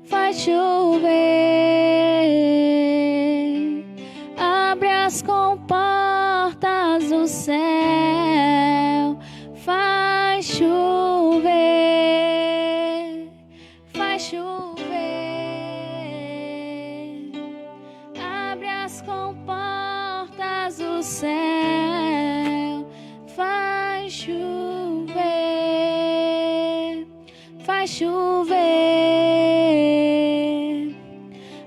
faz chover, abre as comportas do céu, faz chover, faz chover, abre as comportas do céu, faz chover, faz chover,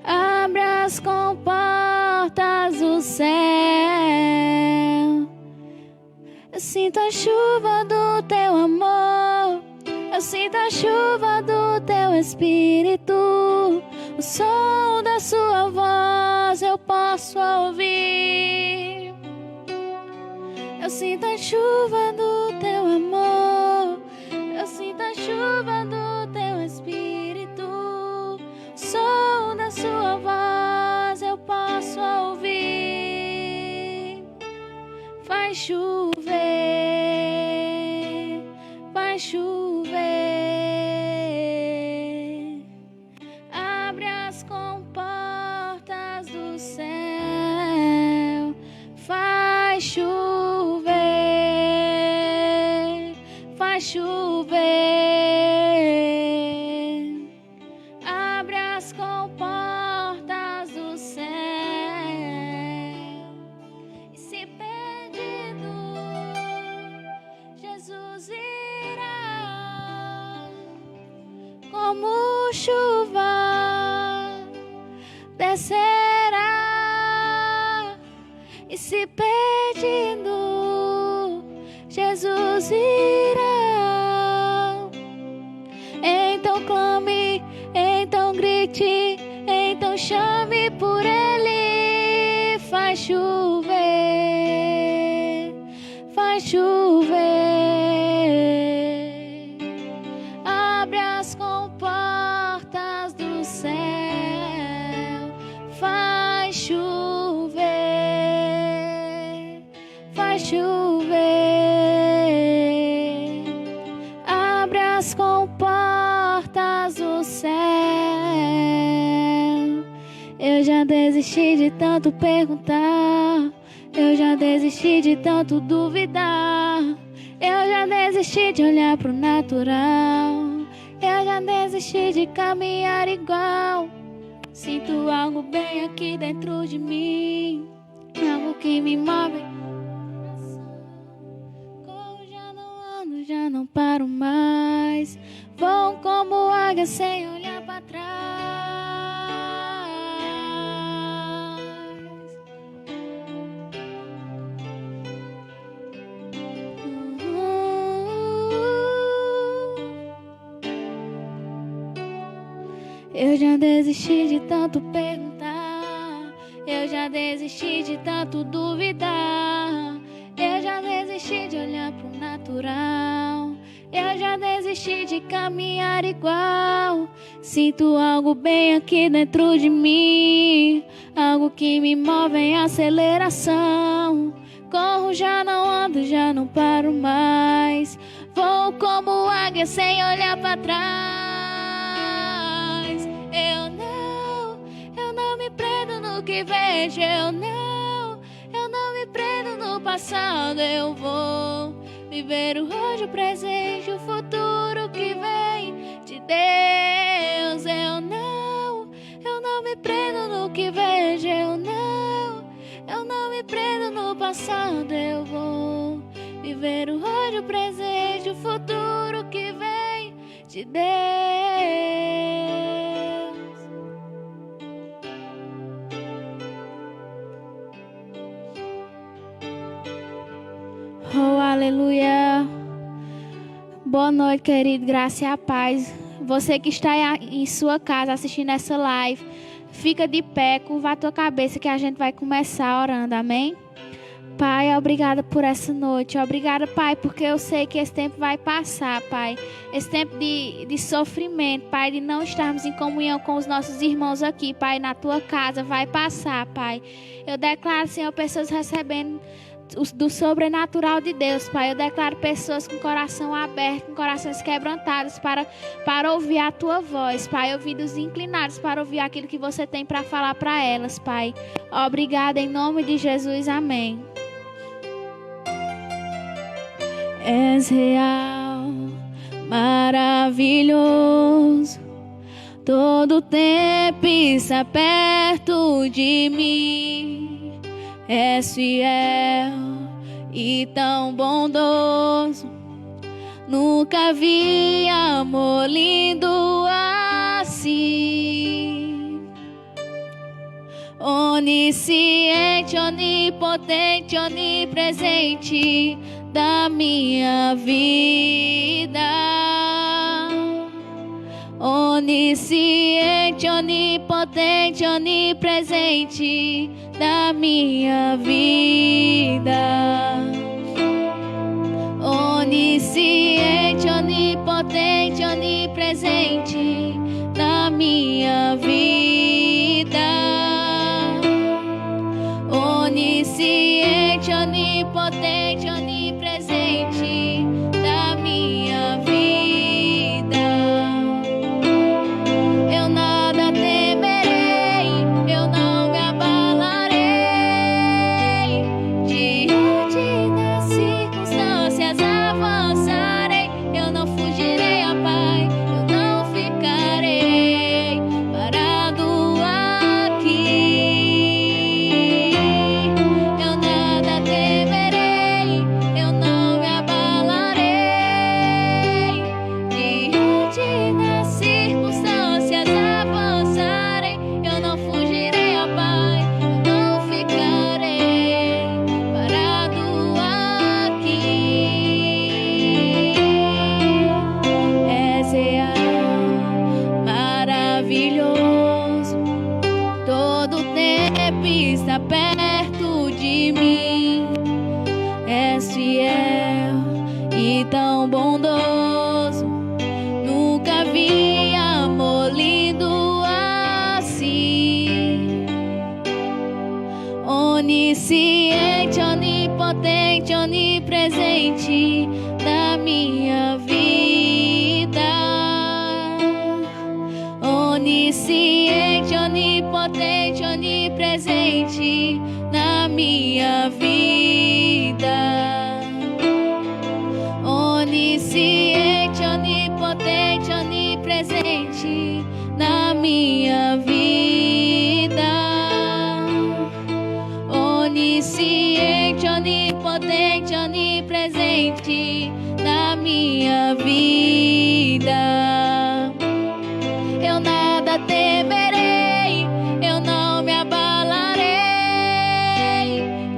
abre as comportas do céu. Eu sinto a chuva do teu amor, eu sinto a chuva do teu espírito, o som da sua voz eu posso ouvir. Eu sinto a chuva do teu amor, eu sinto a chuva do teu espírito, o som da sua voz eu posso ouvir. Faz chover, faz chover, abre as comportas do céu, faz chover, faz chover, abre as comportas do céu. E se pedindo, Jesus irá como chuva descerá. E se pedindo, Jesus irá. Então clame, então grite, então chame por Ele. Faz chover, faz chover, abre as comportas do céu, faz chover, faz chover, abre as comportas do céu. Eu já desisti de tanto perguntar, eu já desisti de tanto duvidar, eu já desisti de olhar pro natural, eu já desisti de caminhar igual. Sinto algo bem aqui dentro de mim, algo que me move. Corro, já não ando, já não paro mais, vou como águia sem olhar pra trás. Eu já desisti de tanto perguntar, eu já desisti de tanto duvidar, eu já desisti de olhar pro natural, eu já desisti de caminhar igual. Sinto algo bem aqui dentro de mim, algo que me move em aceleração. Corro, já não ando, já não paro mais, vou como águia sem olhar pra trás. Eu não me prendo no que vejo, eu não me prendo no passado. Eu vou viver o hoje, o presente, o futuro que vem de Deus. Eu não me prendo no que vejo, eu não me prendo no passado. Eu vou viver o hoje, o presente, o futuro que vem de Deus. Oh, aleluia. Boa noite, querido. Graça e a paz. Você que está em sua casa assistindo essa live, fica de pé, curva a tua cabeça que a gente vai começar orando, amém? Pai, obrigada por essa noite. Obrigada, Pai, porque eu sei que esse tempo vai passar, Pai. Esse tempo de sofrimento, Pai, de não estarmos em comunhão com os nossos irmãos aqui, Pai, na tua casa, vai passar, Pai. Eu declaro, Senhor, pessoas recebendo do sobrenatural de Deus, Pai. Eu declaro pessoas com coração aberto, com corações quebrantados para ouvir a Tua voz, Pai. Ouvidos inclinados para ouvir aquilo que Você tem para falar para elas, Pai. Obrigada em nome de Jesus. Amém. És real, maravilhoso, todo tempo está perto de mim. És fiel e tão bondoso, nunca vi amor lindo assim. Onisciente, onipotente, onipresente da minha vida. Onisciente, onipotente, onipresente da minha vida. Onisciente, onipotente, onipresente da minha vida. Onisciente, onipotente, onipresente da minha vida. Eu nada temerei, eu não me abalarei. Diante das circunstâncias avançarei. Eu não fugirei, ó Pai, eu não ficarei parado aqui. Eu nada temerei, eu não me abalarei. Diante das circunstâncias avançarem, eu não fugirei, ó Pai, eu não ficarei parado aqui. És real, maravilhoso, todo tempo está perto de mim. És fiel e tão bondoso, nunca vi amor lindo assim. Onisciente, onipotente, onipresente da minha vida. Onisciente, onipotente, onipresente na minha vida. Onisciente, onipotente, onipresente na minha vida. Onisciente, onipotente, onipresente na minha vida. Eu nada temerei, eu não me abalarei.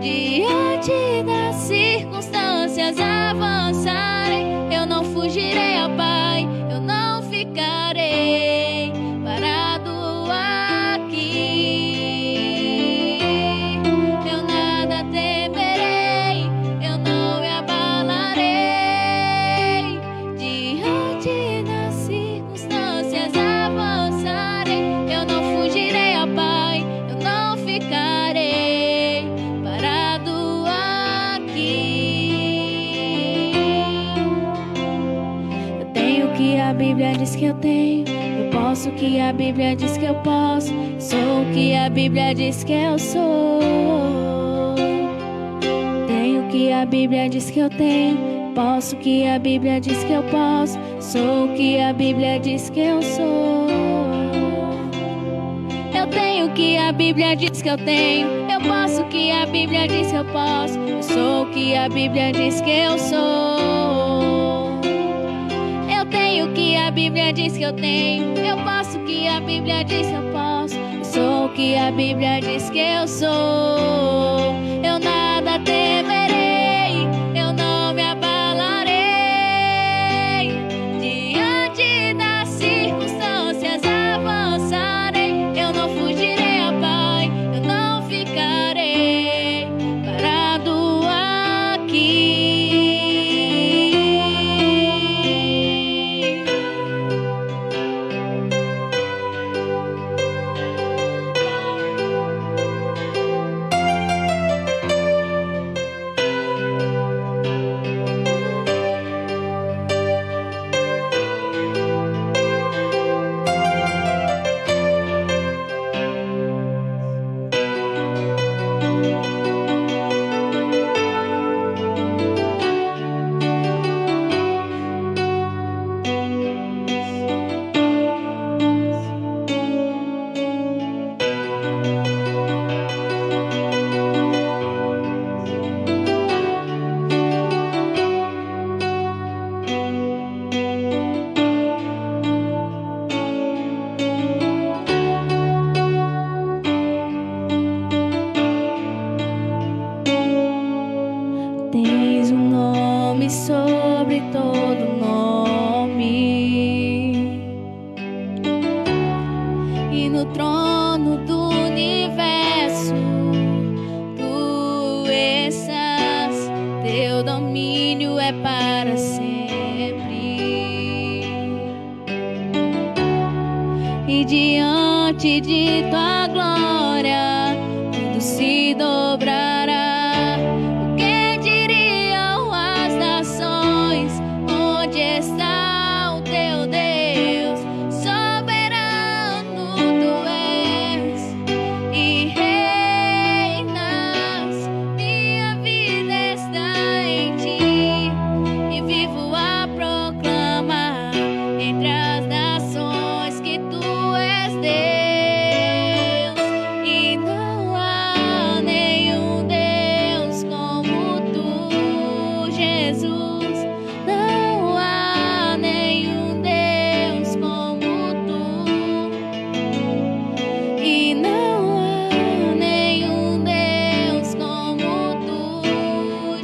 Diante das circunstâncias avançarem, eu não fugirei, ó Pai, eu não ficarei parado aqui. Eu nada temerei, eu não me abalarei. Diante das circunstâncias avançarem, eu não fugirei, ó Pai, eu não ficarei parado aqui. Eu tenho o que a Bíblia diz que eu tenho, eu posso o que a Bíblia diz que eu posso, sou o que a Bíblia diz que eu sou. Tenho o que a Bíblia diz que eu tenho, posso o que a Bíblia diz que eu posso, sou o que a Bíblia diz que eu sou. Eu tenho o que a Bíblia diz que eu tenho, eu posso o que a Bíblia diz que eu posso, eu sou o que a Bíblia diz que eu sou. Eu tenho o que a Bíblia diz que eu tenho, eu posso o que a Bíblia diz que eu posso, eu sou o que a Bíblia diz que eu sou. Eu nada temerei, eu não me abalarei. Diante das circunstâncias avançarem, eu não fugirei, ó Pai, eu não ficarei parado aqui. no trono do universo tu estás, teu domínio é para sempre. E diante de tua glória tudo se dobrará. O que diriam as nações? Onde está o teu Deus? Soberano tu és e reinas. Minha vida está em ti e vivo a proclamar entre as nações que tu és Deus. E não há nenhum Deus como tu, Jesus. Não há nenhum Deus como tu. E não há nenhum Deus como tu,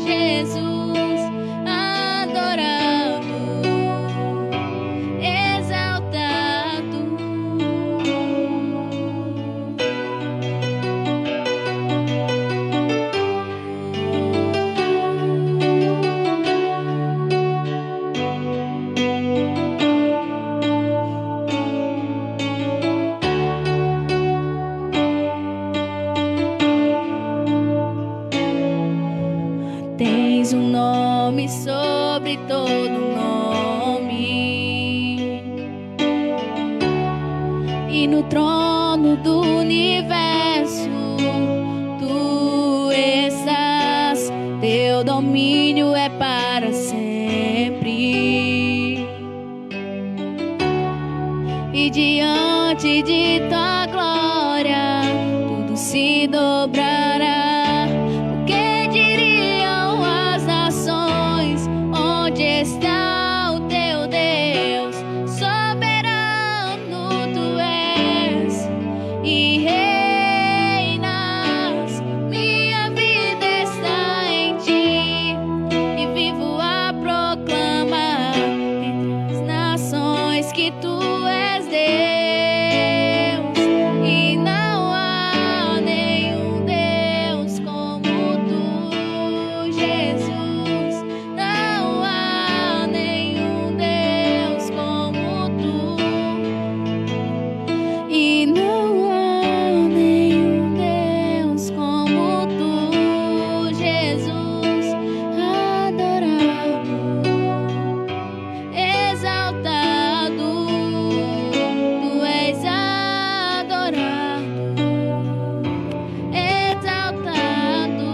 Jesus. Adorado, exaltado. Tens um nome sobre todo nome, e no trono do universo tu estás, teu domínio é para sempre. E diante de tua glória tudo se dobrará. O que diriam as nações? Onde está o teu Deus? Soberano tu és e reinas. Minha vida está em ti e vivo a proclamar entre as nações que tu és Deus. E não há nenhum Deus como tu, Jesus. Não há nenhum Deus como tu. E não há nenhum Deus como tu, Jesus. Adorado, exaltado, tu és adorado, exaltado.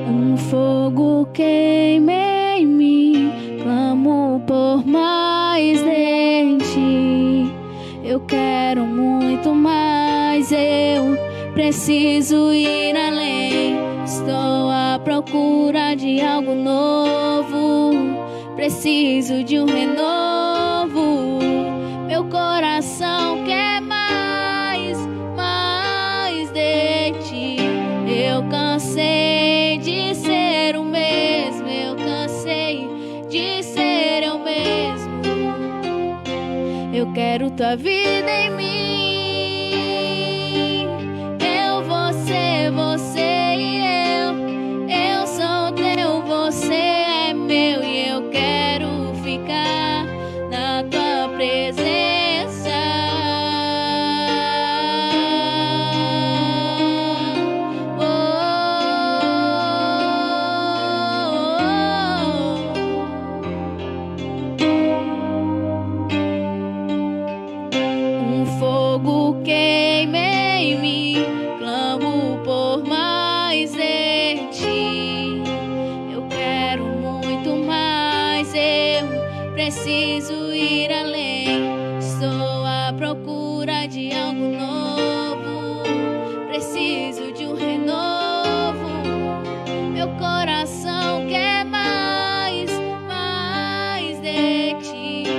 Um fogo queima em mim, clamo por mais de ti. Eu quero muito mais, eu preciso ir além. Estou à procura de algo novo, preciso de um renovo. Meu coração quer mais, mais de ti. Eu cansei de ser o mesmo, eu cansei de ser eu mesmo. Eu quero tua vida em mim. Eu, você e eu sou teu, você é meu. E eu quero ficar na tua presença. Um fogo preciso ir além. Estou à procura de algo novo. Preciso de um renovo. Meu coração quer mais, mais de ti.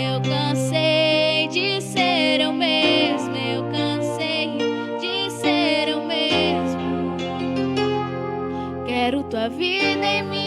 Eu cansei de ser eu mesmo. Eu cansei de ser eu mesmo. Quero tua vida em mim.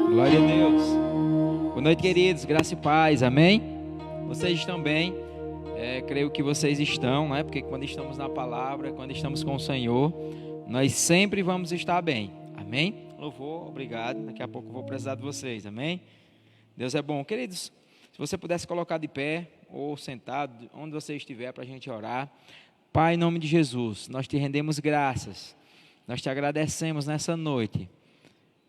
Glória a Deus. Boa noite, queridos. Graça e paz. Amém? Vocês estão bem? Creio que vocês estão, né? Porque quando estamos na palavra, quando estamos com o Senhor, nós sempre vamos estar bem. Amém? Louvor, obrigado. Daqui a pouco eu vou precisar de vocês. Amém? Deus é bom. Queridos, se você pudesse colocar de pé ou sentado, onde você estiver, para a gente orar. Pai, em nome de Jesus, nós te rendemos graças. Nós te agradecemos nessa noite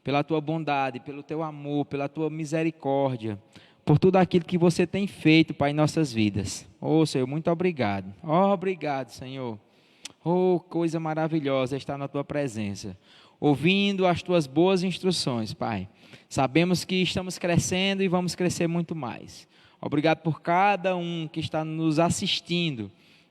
pela tua bondade, pelo teu amor, pela tua misericórdia, por tudo aquilo que você tem feito, Pai, em nossas vidas. Oh, Senhor, muito obrigado. Oh, obrigado, Senhor. Oh, coisa maravilhosa estar na tua presença, ouvindo as tuas boas instruções, Pai. Sabemos que estamos crescendo e vamos crescer muito mais. Obrigado por cada um que está nos assistindo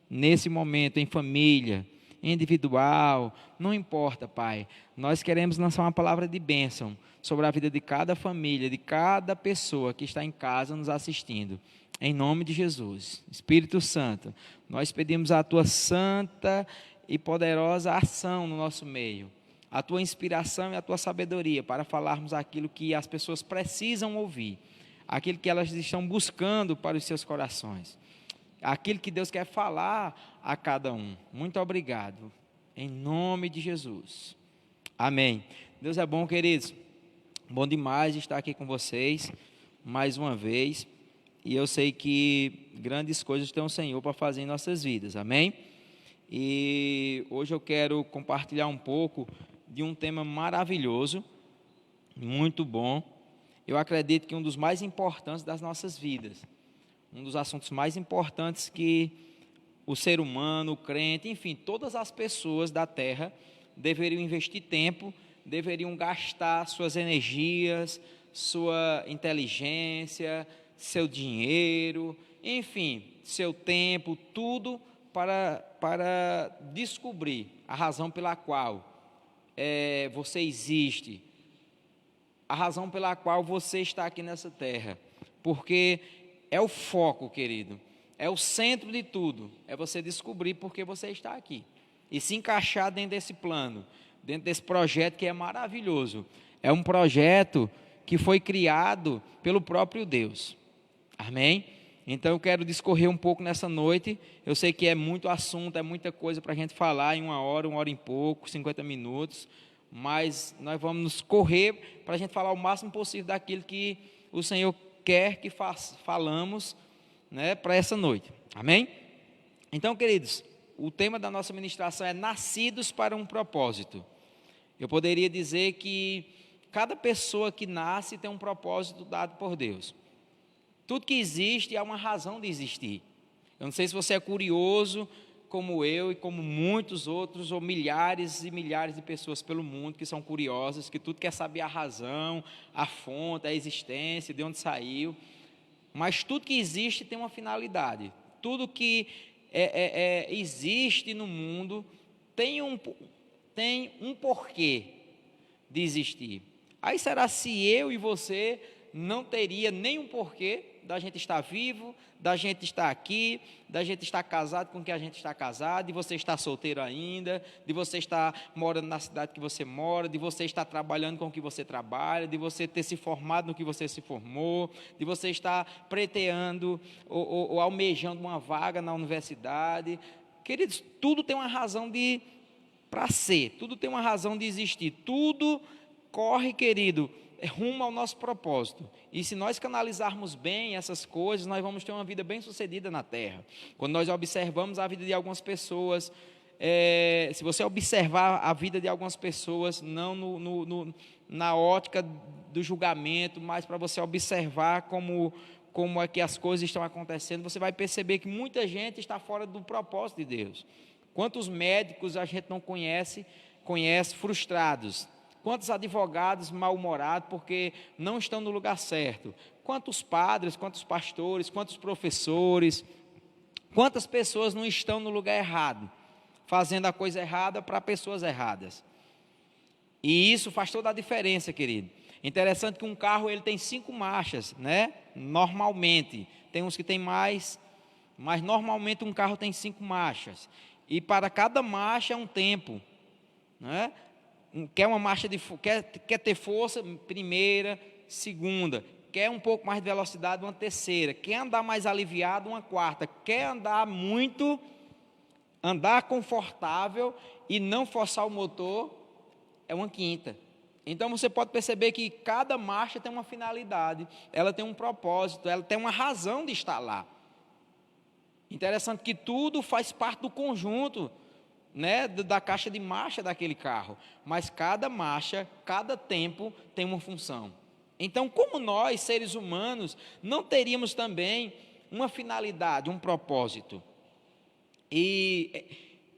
nesse momento, em família, individual, não importa, Pai. Nós queremos lançar uma palavra de bênção sobre a vida de cada família, de cada pessoa que está em casa nos assistindo. Em nome de Jesus. Espírito Santo, nós pedimos a tua santa e poderosa ação no nosso meio, a tua inspiração e a tua sabedoria para falarmos aquilo que as pessoas precisam ouvir, aquilo que elas estão buscando para os seus corações, aquilo que Deus quer falar a cada um. Muito obrigado, em nome de Jesus, amém. Deus é bom, queridos, bom demais estar aqui com vocês, mais uma vez, e eu sei que grandes coisas tem o Senhor para fazer em nossas vidas, amém? E hoje eu quero compartilhar um pouco de um tema maravilhoso, muito bom, eu acredito que um dos mais importantes das nossas vidas, um dos assuntos mais importantes que o ser humano, o crente, enfim, todas as pessoas da terra deveriam investir tempo, deveriam gastar suas energias, sua inteligência, seu dinheiro, enfim, seu tempo, tudo para descobrir a razão pela qual você existe, a razão pela qual você está aqui nessa terra, porque é o foco, querido, é o centro de tudo, é você descobrir por que você está aqui, e se encaixar dentro desse plano, dentro desse projeto que é maravilhoso, é um projeto que foi criado pelo próprio Deus, amém? Então eu quero discorrer um pouco nessa noite, eu sei que é muito assunto, é muita coisa para a gente falar em uma hora e pouco, 50 minutos, mas nós vamos nos correr para a gente falar o máximo possível daquilo que o Senhor quer que falamos, né, para essa noite, amém? Então, queridos, o tema da nossa ministração é nascidos para um propósito. Eu poderia dizer que cada pessoa que nasce tem um propósito dado por Deus. Tudo que existe há uma razão de existir. Eu não sei se você é curioso, como eu e como muitos outros, ou milhares e milhares de pessoas pelo mundo que são curiosas, que tudo quer saber a razão, a fonte, a existência, de onde saiu. Mas tudo que existe tem uma finalidade. Tudo que existe no mundo tem um porquê de existir. Aí será se eu e você não teria nenhum porquê da gente estar vivo, da gente estar aqui, da gente estar casado com quem a gente está casado, de você estar solteiro ainda, de você estar morando na cidade que você mora, de você estar trabalhando com o que você trabalha, de você ter se formado no que você se formou, de você estar preteando ou almejando uma vaga na universidade. Queridos, tudo tem uma razão para ser, tudo tem uma razão de existir, tudo corre, querido, rumo ao nosso propósito. E se nós canalizarmos bem essas coisas, nós vamos ter uma vida bem sucedida na terra. Quando nós observamos a vida de algumas pessoas, se você observar a vida de algumas pessoas, não na ótica do julgamento, mas para você observar como é que as coisas estão acontecendo, você vai perceber que muita gente está fora do propósito de Deus. Quantos médicos a gente não conhece frustrados? Quantos advogados mal-humorados porque não estão no lugar certo? Quantos padres, quantos pastores, quantos professores, quantas pessoas não estão no lugar errado, fazendo a coisa errada para pessoas erradas? E isso faz toda a diferença, querido. Interessante que um carro ele tem 5 marchas, né? Normalmente, tem uns que tem mais, mas normalmente um carro tem 5 marchas. E para cada marcha é um tempo, né? Quer uma marcha quer ter força, primeira, segunda, quer um pouco mais de velocidade, uma terceira, quer andar mais aliviado, uma quarta, quer andar muito, andar confortável e não forçar o motor, é uma quinta. Então você pode perceber que cada marcha tem uma finalidade, ela tem um propósito, ela tem uma razão de estar lá. Interessante que tudo faz parte do conjunto, né, da caixa de marcha daquele carro, mas cada marcha, cada tempo tem uma função. Então, como nós, seres humanos, não teríamos também uma finalidade, um propósito? E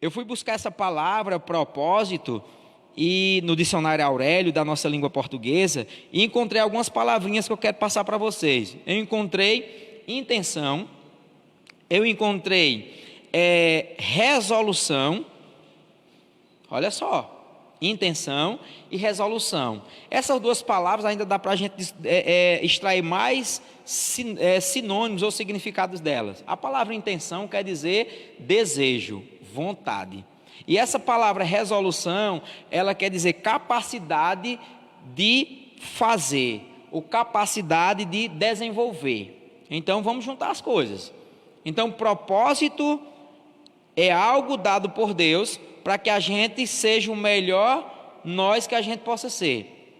eu fui buscar essa palavra, propósito, e no dicionário Aurélio da nossa língua portuguesa, e encontrei algumas palavrinhas que eu quero passar para vocês. Eu encontrei intenção, eu encontrei resolução. Olha só, intenção e resolução. Essas duas palavras ainda dá para a gente extrair mais sinônimos ou significados delas. A palavra intenção quer dizer desejo, vontade. E essa palavra resolução, ela quer dizer capacidade de fazer, ou capacidade de desenvolver. Então vamos juntar as coisas. Então propósito é algo dado por Deus para que a gente seja o melhor nós que a gente possa ser.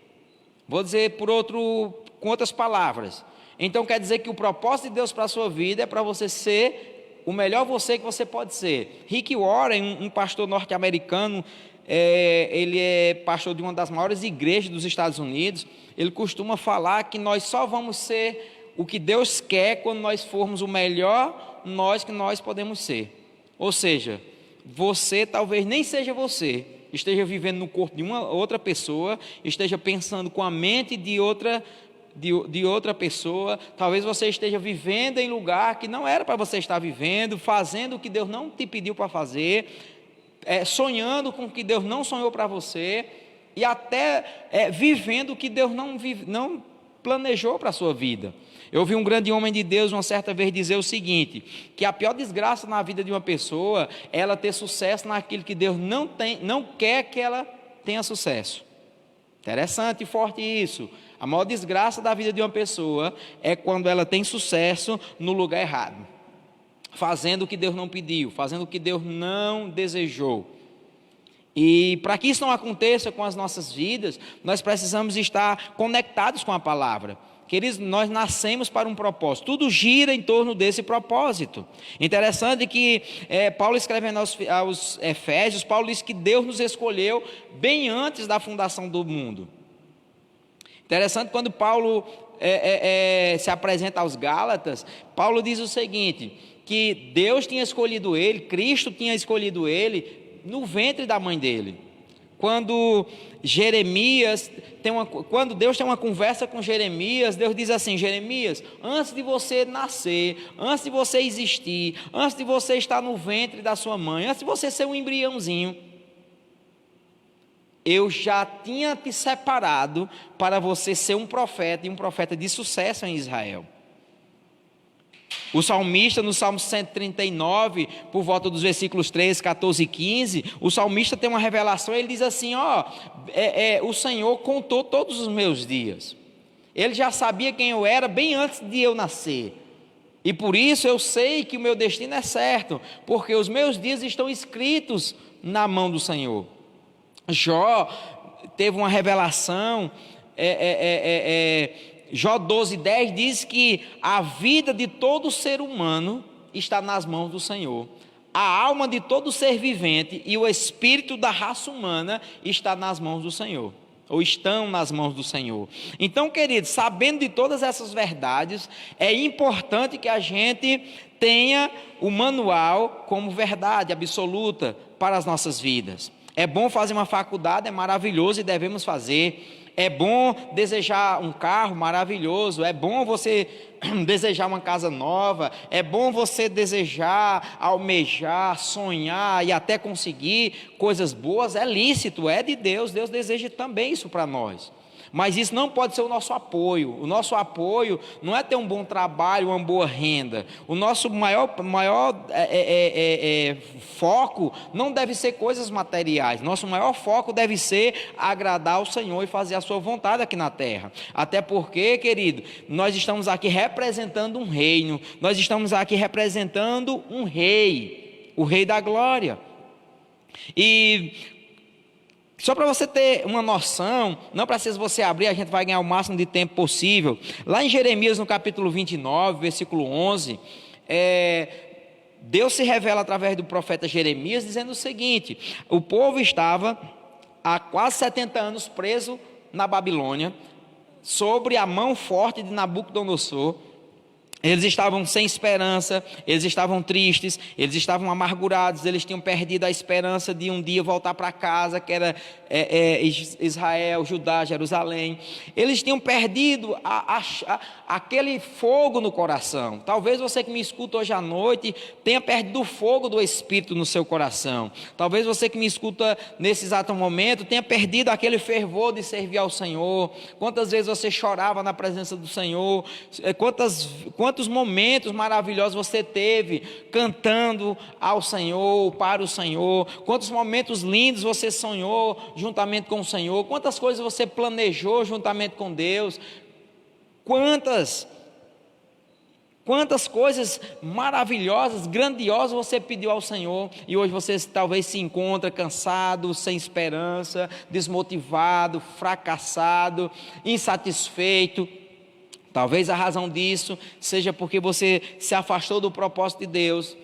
Vou dizer com outras palavras. Então quer dizer que o propósito de Deus para a sua vida é para você ser o melhor você que você pode ser. Rick Warren, um pastor norte-americano, ele é pastor de uma das maiores igrejas dos Estados Unidos. Ele costuma falar que nós só vamos ser o que Deus quer quando nós formos o melhor nós que nós podemos ser. Ou seja, você talvez nem seja você, esteja vivendo no corpo de uma outra pessoa, esteja pensando com a mente de outra pessoa, talvez você esteja vivendo em lugar que não era para você estar vivendo, fazendo o que Deus não te pediu para fazer, sonhando com o que Deus não sonhou para você, e até vivendo o que Deus não planejou para a sua vida. Eu ouvi um grande homem de Deus uma certa vez dizer o seguinte, que a pior desgraça na vida de uma pessoa é ela ter sucesso naquilo que Deus não quer que ela tenha sucesso. Interessante e forte isso. A maior desgraça da vida de uma pessoa é quando ela tem sucesso no lugar errado, fazendo o que Deus não pediu, fazendo o que Deus não desejou. E para que isso não aconteça com as nossas vidas, nós precisamos estar conectados com a palavra. Queridos, nós nascemos para um propósito, tudo gira em torno desse propósito. Interessante que Paulo escrevendo aos Efésios, Paulo diz que Deus nos escolheu bem antes da fundação do mundo. Interessante quando Paulo se apresenta aos Gálatas, Paulo diz o seguinte, que Deus tinha escolhido ele, Cristo tinha escolhido ele no ventre da mãe dele. Quando quando Deus tem uma conversa com Jeremias, Deus diz assim: Jeremias, antes de você nascer, antes de você existir, antes de você estar no ventre da sua mãe, antes de você ser um embriãozinho, eu já tinha te separado para você ser um profeta, e um profeta de sucesso em Israel. O salmista, no Salmo 139, por volta dos versículos 13, 14 e 15, o salmista tem uma revelação, ele diz assim, o Senhor contou todos os meus dias. Ele já sabia quem eu era bem antes de eu nascer. E por isso eu sei que o meu destino é certo, porque os meus dias estão escritos na mão do Senhor. Jó teve uma revelação, Jó 12:10 diz que a vida de todo ser humano está nas mãos do Senhor. A alma de todo ser vivente e o espírito da raça humana está nas mãos do Senhor, ou estão nas mãos do Senhor. Então, queridos, sabendo de todas essas verdades, é importante que a gente tenha o manual como verdade absoluta para as nossas vidas. É bom fazer uma faculdade, é maravilhoso e devemos fazer. É bom desejar um carro maravilhoso, é bom você desejar uma casa nova, é bom você desejar, almejar, sonhar e até conseguir coisas boas, é lícito, é de Deus, Deus deseja também isso para nós. Mas isso não pode ser o nosso apoio. O nosso apoio não é ter um bom trabalho, uma boa renda. O nosso maior foco não deve ser coisas materiais. Nosso maior foco deve ser agradar ao Senhor e fazer a sua vontade aqui na terra. Até porque, querido, nós estamos aqui representando um reino. Nós estamos aqui representando um rei, o Rei da Glória. E só para você ter uma noção, não precisa você abrir, a gente vai ganhar o máximo de tempo possível. Lá em Jeremias, no capítulo 29, versículo 11, Deus se revela através do profeta Jeremias, dizendo o seguinte: o povo estava há quase 70 anos preso na Babilônia, sobre a mão forte de Nabucodonosor. Eles estavam sem esperança, eles estavam tristes, eles estavam amargurados, eles tinham perdido a esperança de um dia voltar para casa, que era Israel, Judá, Jerusalém. Eles tinham perdido aquele fogo no coração. Talvez você que me escuta hoje à noite tenha perdido o fogo do Espírito no seu coração. Talvez você que me escuta nesse exato momento tenha perdido aquele fervor de servir ao Senhor. Quantas vezes você chorava na presença do Senhor? Quantos momentos maravilhosos você teve cantando ao Senhor, para o Senhor? Quantos momentos lindos você sonhou juntamente com o Senhor? Quantas coisas você planejou juntamente com Deus? Quantas coisas maravilhosas, grandiosas você pediu ao Senhor, e hoje você talvez se encontra cansado, sem esperança, desmotivado, fracassado, insatisfeito. Talvez a razão disso seja porque você se afastou do propósito de Deus.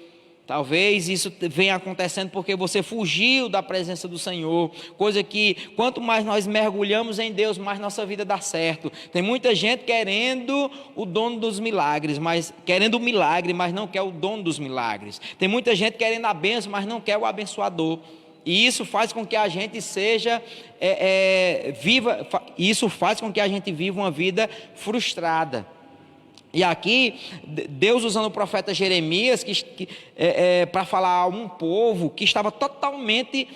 Talvez isso venha acontecendo porque você fugiu da presença do Senhor. Coisa que, quanto mais nós mergulhamos em Deus, mais nossa vida dá certo. Tem muita gente querendo o dono dos milagres, querendo o milagre, mas não quer o dono dos milagres. Tem muita gente querendo a bênção, mas não quer o abençoador. E isso faz com que a gente viva uma vida frustrada. E aqui, Deus usando o profeta Jeremias para falar a um povo que estava totalmente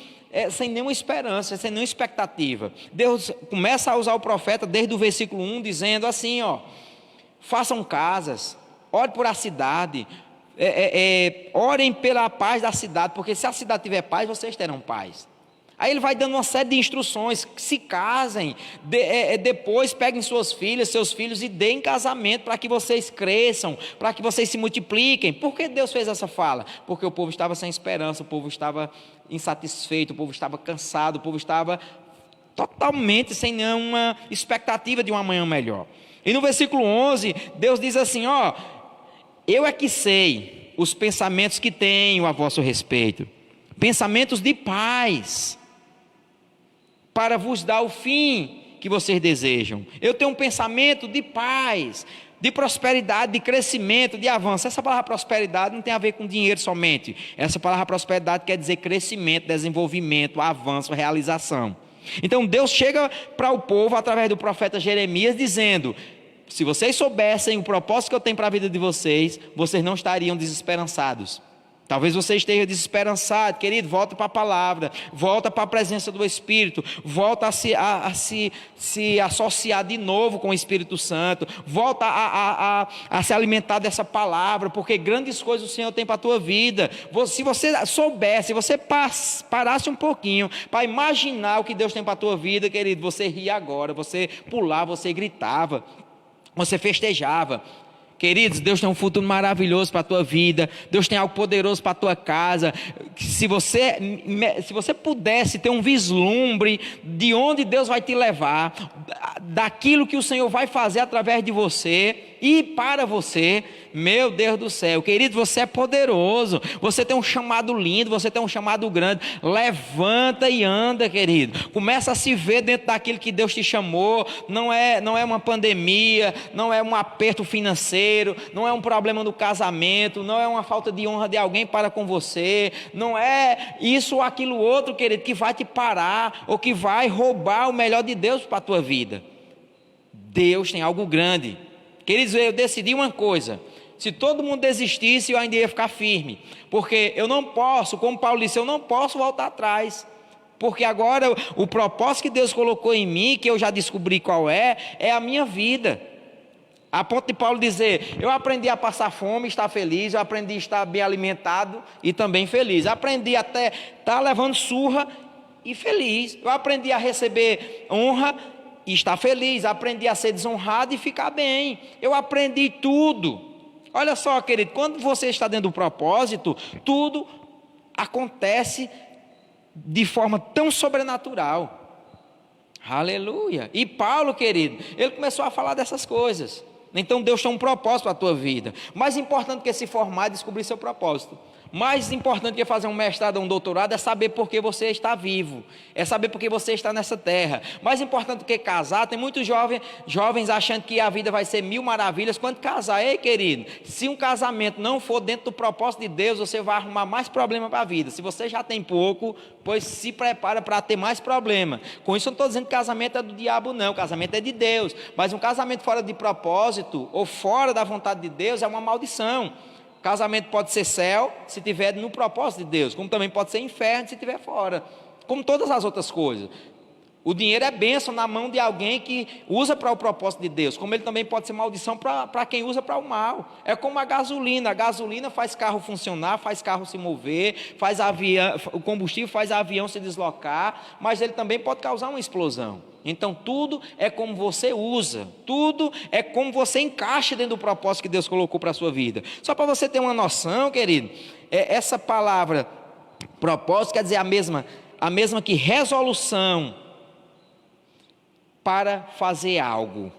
sem nenhuma esperança, sem nenhuma expectativa. Deus começa a usar o profeta desde o versículo 1, dizendo assim, façam casas, ore por a cidade, orem pela paz da cidade, porque se a cidade tiver paz, vocês terão paz. Aí ele vai dando uma série de instruções: se casem, depois peguem suas filhas, seus filhos e deem casamento para que vocês cresçam, para que vocês se multipliquem. Por que Deus fez essa fala? Porque o povo estava sem esperança, o povo estava insatisfeito, o povo estava cansado, o povo estava totalmente sem nenhuma expectativa de um amanhã melhor. E no versículo 11, Deus diz assim, ó: eu é que sei os pensamentos que tenho a vosso respeito, pensamentos de paz, para vos dar o fim que vocês desejam. Eu tenho um pensamento de paz, de prosperidade, de crescimento, de avanço. Essa palavra prosperidade não tem a ver com dinheiro somente. Essa palavra prosperidade quer dizer crescimento, desenvolvimento, avanço, realização. Então Deus chega para o povo através do profeta Jeremias dizendo: se vocês soubessem o propósito que eu tenho para a vida de vocês, vocês não estariam desesperançados. Talvez você esteja desesperançado, querido, volta para a palavra, volta para a presença do Espírito, volta a se associar de novo com o Espírito Santo, volta a se alimentar dessa palavra, porque grandes coisas o Senhor tem para a tua vida. Se você soubesse, se você parasse um pouquinho para imaginar o que Deus tem para a tua vida, querido, você ria agora, você pulava, você gritava, você festejava. Queridos, Deus tem um futuro maravilhoso para a tua vida. Deus tem algo poderoso para a tua casa. Se você pudesse ter um vislumbre de onde Deus vai te levar, daquilo que o Senhor vai fazer através de você e para você, meu Deus do céu, querido, você é poderoso, você tem um chamado lindo, você tem um chamado grande. Levanta e anda, querido, começa a se ver dentro daquilo que Deus te chamou. Não é uma pandemia, não é um aperto financeiro, não é um problema no casamento, não é uma falta de honra de alguém para com você, não é isso ou aquilo outro, querido, que vai te parar ou que vai roubar o melhor de Deus para a tua vida. Deus tem algo grande. Queridos, eu decidi uma coisa: se todo mundo desistisse, eu ainda ia ficar firme, porque eu não posso, como Paulo disse, eu não posso voltar atrás, porque agora o propósito que Deus colocou em mim, que eu já descobri qual é a minha vida. A ponto de Paulo dizer: eu aprendi a passar fome e estar feliz, eu aprendi a estar bem alimentado e também feliz, aprendi até estar levando surra e feliz, eu aprendi a receber honra e estar feliz, aprendi a ser desonrado e ficar bem, eu aprendi tudo. Olha só, querido, quando você está dentro do propósito, tudo acontece de forma tão sobrenatural. Aleluia. E Paulo, querido, ele começou a falar dessas coisas. Então Deus tem um propósito para a tua vida. Mais importante que se formar é descobrir seu propósito. Mais importante que fazer um mestrado ou um doutorado é saber por que você está vivo, é saber por que você está nessa terra. Mais importante do que casar, tem muitos jovens achando que a vida vai ser mil maravilhas quando casar. Ei, querido, se um casamento não for dentro do propósito de Deus, você vai arrumar mais problema para a vida. Se você já tem pouco, pois se prepara para ter mais problema. Com isso eu não estou dizendo que casamento é do diabo, não, casamento é de Deus. Mas um casamento fora de propósito ou fora da vontade de Deus é uma maldição. Casamento pode ser céu se estiver no propósito de Deus, como também pode ser inferno se estiver fora, como todas as outras coisas. O dinheiro é bênção na mão de alguém que usa para o propósito de Deus, como ele também pode ser maldição para quem usa para o mal. É como a gasolina faz carro funcionar, faz carro se mover, faz avião, o combustível faz avião se deslocar, mas ele também pode causar uma explosão. Então tudo é como você usa, tudo é como você encaixa dentro do propósito que Deus colocou para a sua vida. Só para você ter uma noção, querido, essa palavra propósito quer dizer a mesma que resolução para fazer algo.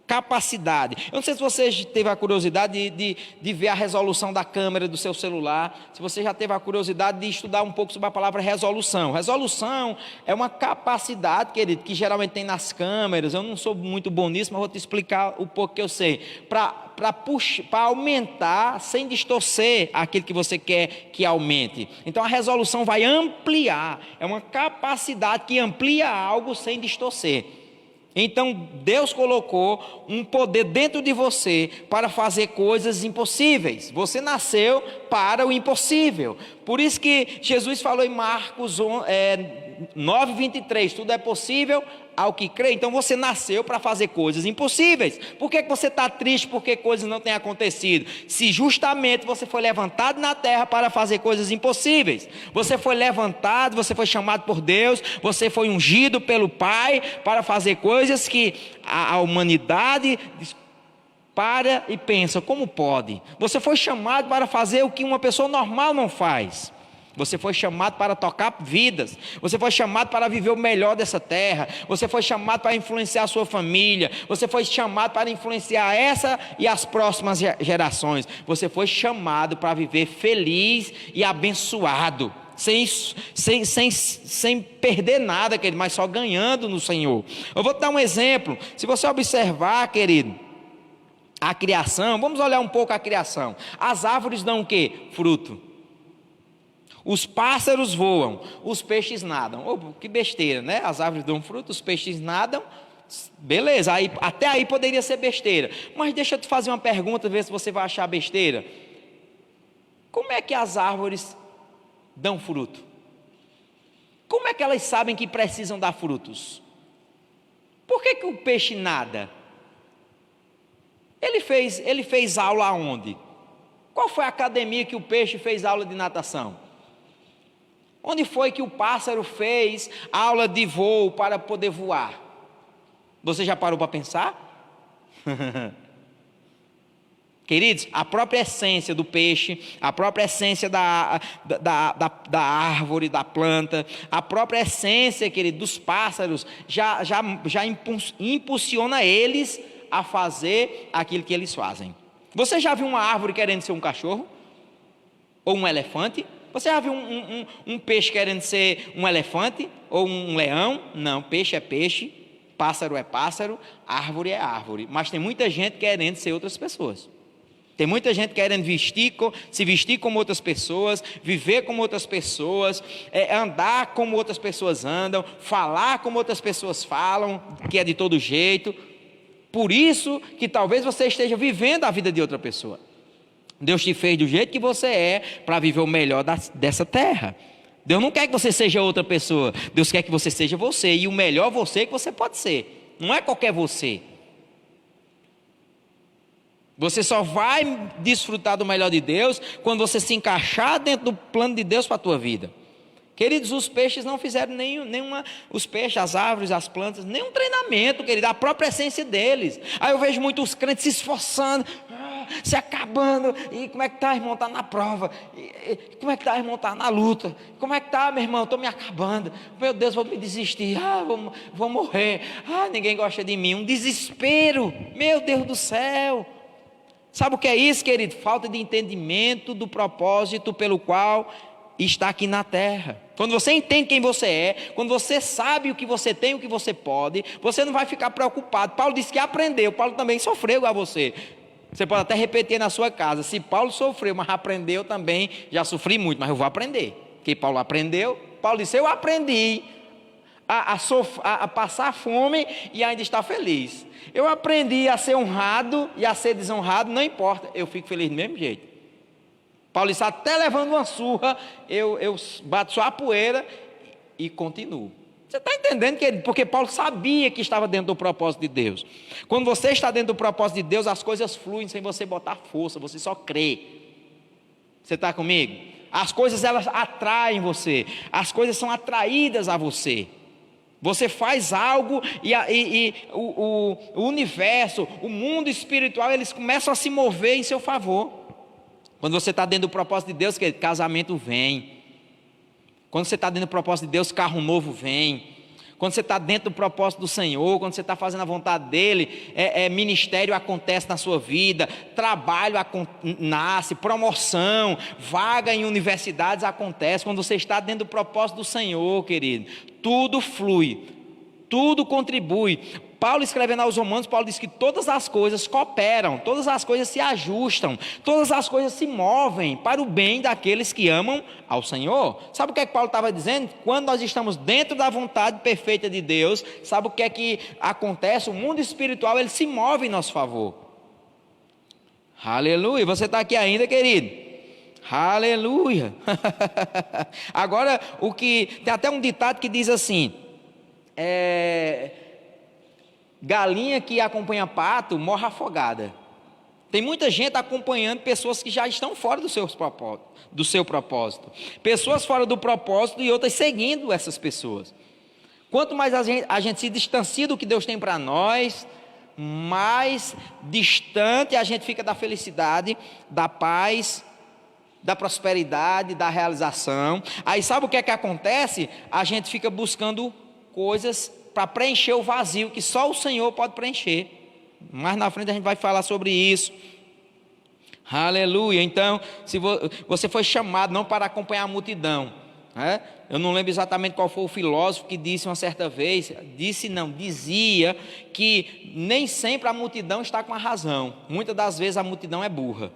Capacidade. Eu não sei se você teve a curiosidade de ver a resolução da câmera do seu celular, se você já teve a curiosidade de estudar um pouco sobre a palavra resolução. Resolução é uma capacidade, querido, que geralmente tem nas câmeras. Eu não sou muito bom nisso, mas vou te explicar o pouco que eu sei. Para aumentar sem distorcer aquilo que você quer que aumente. Então a resolução vai ampliar, é uma capacidade que amplia algo sem distorcer. Então Deus colocou um poder dentro de você para fazer coisas impossíveis. Você nasceu para o impossível. Por isso que Jesus falou em Marcos 9:23, tudo é possível ao que crê. Então você nasceu para fazer coisas impossíveis. Por que você está triste porque coisas não têm acontecido? Se justamente você foi levantado na terra para fazer coisas impossíveis. Você foi levantado, você foi chamado por Deus, você foi ungido pelo Pai para fazer coisas que a humanidade para e pensa, como pode? Você foi chamado para fazer o que uma pessoa normal não faz. Você foi chamado para tocar vidas. Você foi chamado para viver o melhor dessa terra. Você foi chamado para influenciar a sua família. Você foi chamado para influenciar essa e as próximas gerações. Você foi chamado para viver feliz e abençoado. Sem perder nada, querido, mas só ganhando no Senhor. Eu vou te dar um exemplo. Se você observar, querido, a criação, vamos olhar um pouco a criação. As árvores dão o quê? Fruto. Os pássaros voam, os peixes nadam. Oh, que besteira, né? As árvores dão fruto, os peixes nadam. Beleza, até aí poderia ser besteira. Mas deixa eu te fazer uma pergunta, ver se você vai achar besteira. Como é que as árvores dão fruto? Como é que elas sabem que precisam dar frutos? Por que o peixe nada? Ele fez aula aonde? Qual foi a academia que o peixe fez aula de natação? Onde foi que o pássaro fez aula de voo para poder voar? Você já parou para pensar? Queridos, a própria essência do peixe, a própria essência da árvore, da planta, a própria essência, querido, dos pássaros, já impulsiona eles a fazer aquilo que eles fazem. Você já viu uma árvore querendo ser um cachorro? Ou um elefante? Você já viu um peixe querendo ser um elefante? Ou um leão? Não, peixe é peixe, pássaro é pássaro, árvore é árvore. Mas tem muita gente querendo ser outras pessoas. Tem muita gente querendo se vestir como outras pessoas, viver como outras pessoas, andar como outras pessoas andam, falar como outras pessoas falam, que é de todo jeito. Por isso que talvez você esteja vivendo a vida de outra pessoa. Deus te fez do jeito que você é para viver o melhor dessa terra. Deus não quer que você seja outra pessoa. Deus quer que você seja você. E o melhor você que você pode ser. Não é qualquer você. Você só vai desfrutar do melhor de Deus quando você se encaixar dentro do plano de Deus para a tua vida. Queridos, os peixes não fizeram os peixes, as árvores, as plantas, nenhum treinamento, querido, a própria essência deles. Aí eu vejo muitos crentes se esforçando, se acabando. E como é que está, irmão? Está na prova. Como é que está, irmão? Está na luta. Como é que está, meu irmão? Estou me acabando. Meu Deus, vou me desistir. Vou morrer. Ninguém gosta de mim. Um desespero. Meu Deus do céu. Sabe o que é isso, querido? Falta de entendimento do propósito pelo qual está aqui na terra. Quando você entende quem você é, quando você sabe o que você tem, o que você pode, você não vai ficar preocupado. Paulo disse que aprendeu. Paulo também sofreu igual a você. Você pode até repetir na sua casa: se Paulo sofreu, mas aprendeu também, já sofri muito, mas eu vou aprender. Porque Paulo aprendeu. Paulo disse: eu aprendi a passar fome e ainda estar feliz. Eu aprendi a ser honrado e a ser desonrado, não importa, eu fico feliz do mesmo jeito. Paulo disse: até levando uma surra, eu bato só a poeira e continuo. Você está entendendo, querido? Porque Paulo sabia que estava dentro do propósito de Deus. Quando você está dentro do propósito de Deus, as coisas fluem sem você botar força, você só crê. Você está comigo? As coisas, elas atraem você, as coisas são atraídas a você. Você faz algo e o universo, o mundo espiritual, eles começam a se mover em seu favor. Quando você está dentro do propósito de Deus, querido, casamento vem. Quando você está dentro do propósito de Deus, carro novo vem. Quando você está dentro do propósito do Senhor, quando você está fazendo a vontade dEle, ministério acontece na sua vida, trabalho nasce, promoção, vaga em universidades acontece. Quando você está dentro do propósito do Senhor, querido, tudo flui, tudo contribui. Paulo, escrevendo aos Romanos, Paulo diz que todas as coisas cooperam, todas as coisas se ajustam, todas as coisas se movem para o bem daqueles que amam ao Senhor. Sabe o que é que Paulo estava dizendo? Quando nós estamos dentro da vontade perfeita de Deus, sabe o que é que acontece? O mundo espiritual, ele se move em nosso favor. Aleluia. Você está aqui ainda, querido? Aleluia. Agora, tem até um ditado que diz assim: galinha que acompanha pato morre afogada. Tem muita gente acompanhando pessoas que já estão fora do seu propósito. Pessoas fora do propósito e outras seguindo essas pessoas. Quanto mais a gente se distancia do que Deus tem para nós, mais distante a gente fica da felicidade, da paz, da prosperidade, da realização. Aí sabe o que é que acontece? A gente fica buscando coisas para preencher o vazio que só o Senhor pode preencher. Mais na frente a gente vai falar sobre isso. Aleluia. Então, se você foi chamado não para acompanhar a multidão, né? Eu não lembro exatamente qual foi o filósofo que disse uma certa vez, dizia que nem sempre a multidão está com a razão. Muitas das vezes a multidão é burra.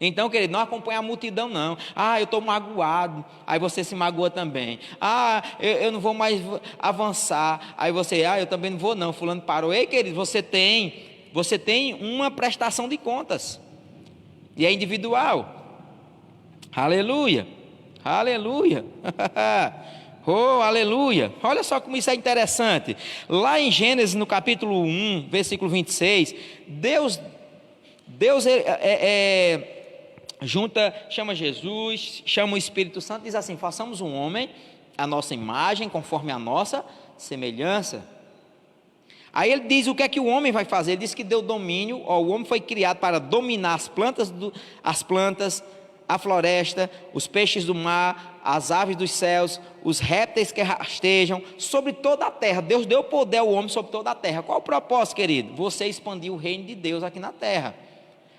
Então, querido, não acompanha a multidão não. Eu estou magoado, aí você se magoa também. Eu não vou mais avançar, aí você, eu também não vou não, fulano parou. Ei, querido, você tem uma prestação de contas, e é individual. Aleluia, aleluia. Oh, aleluia. Olha só como isso é interessante. Lá em Gênesis, no capítulo 1, versículo 26, Deus chama Jesus, chama o Espírito Santo, diz assim: façamos um homem à nossa imagem, conforme a nossa semelhança. Aí ele diz o que é que o homem vai fazer. Ele diz que deu domínio, o homem foi criado para dominar as plantas, a floresta, os peixes do mar, as aves dos céus, os répteis que rastejam, sobre toda a terra. Deus deu poder ao homem sobre toda a terra. Qual o propósito, querido? Você expandir o reino de Deus aqui na terra.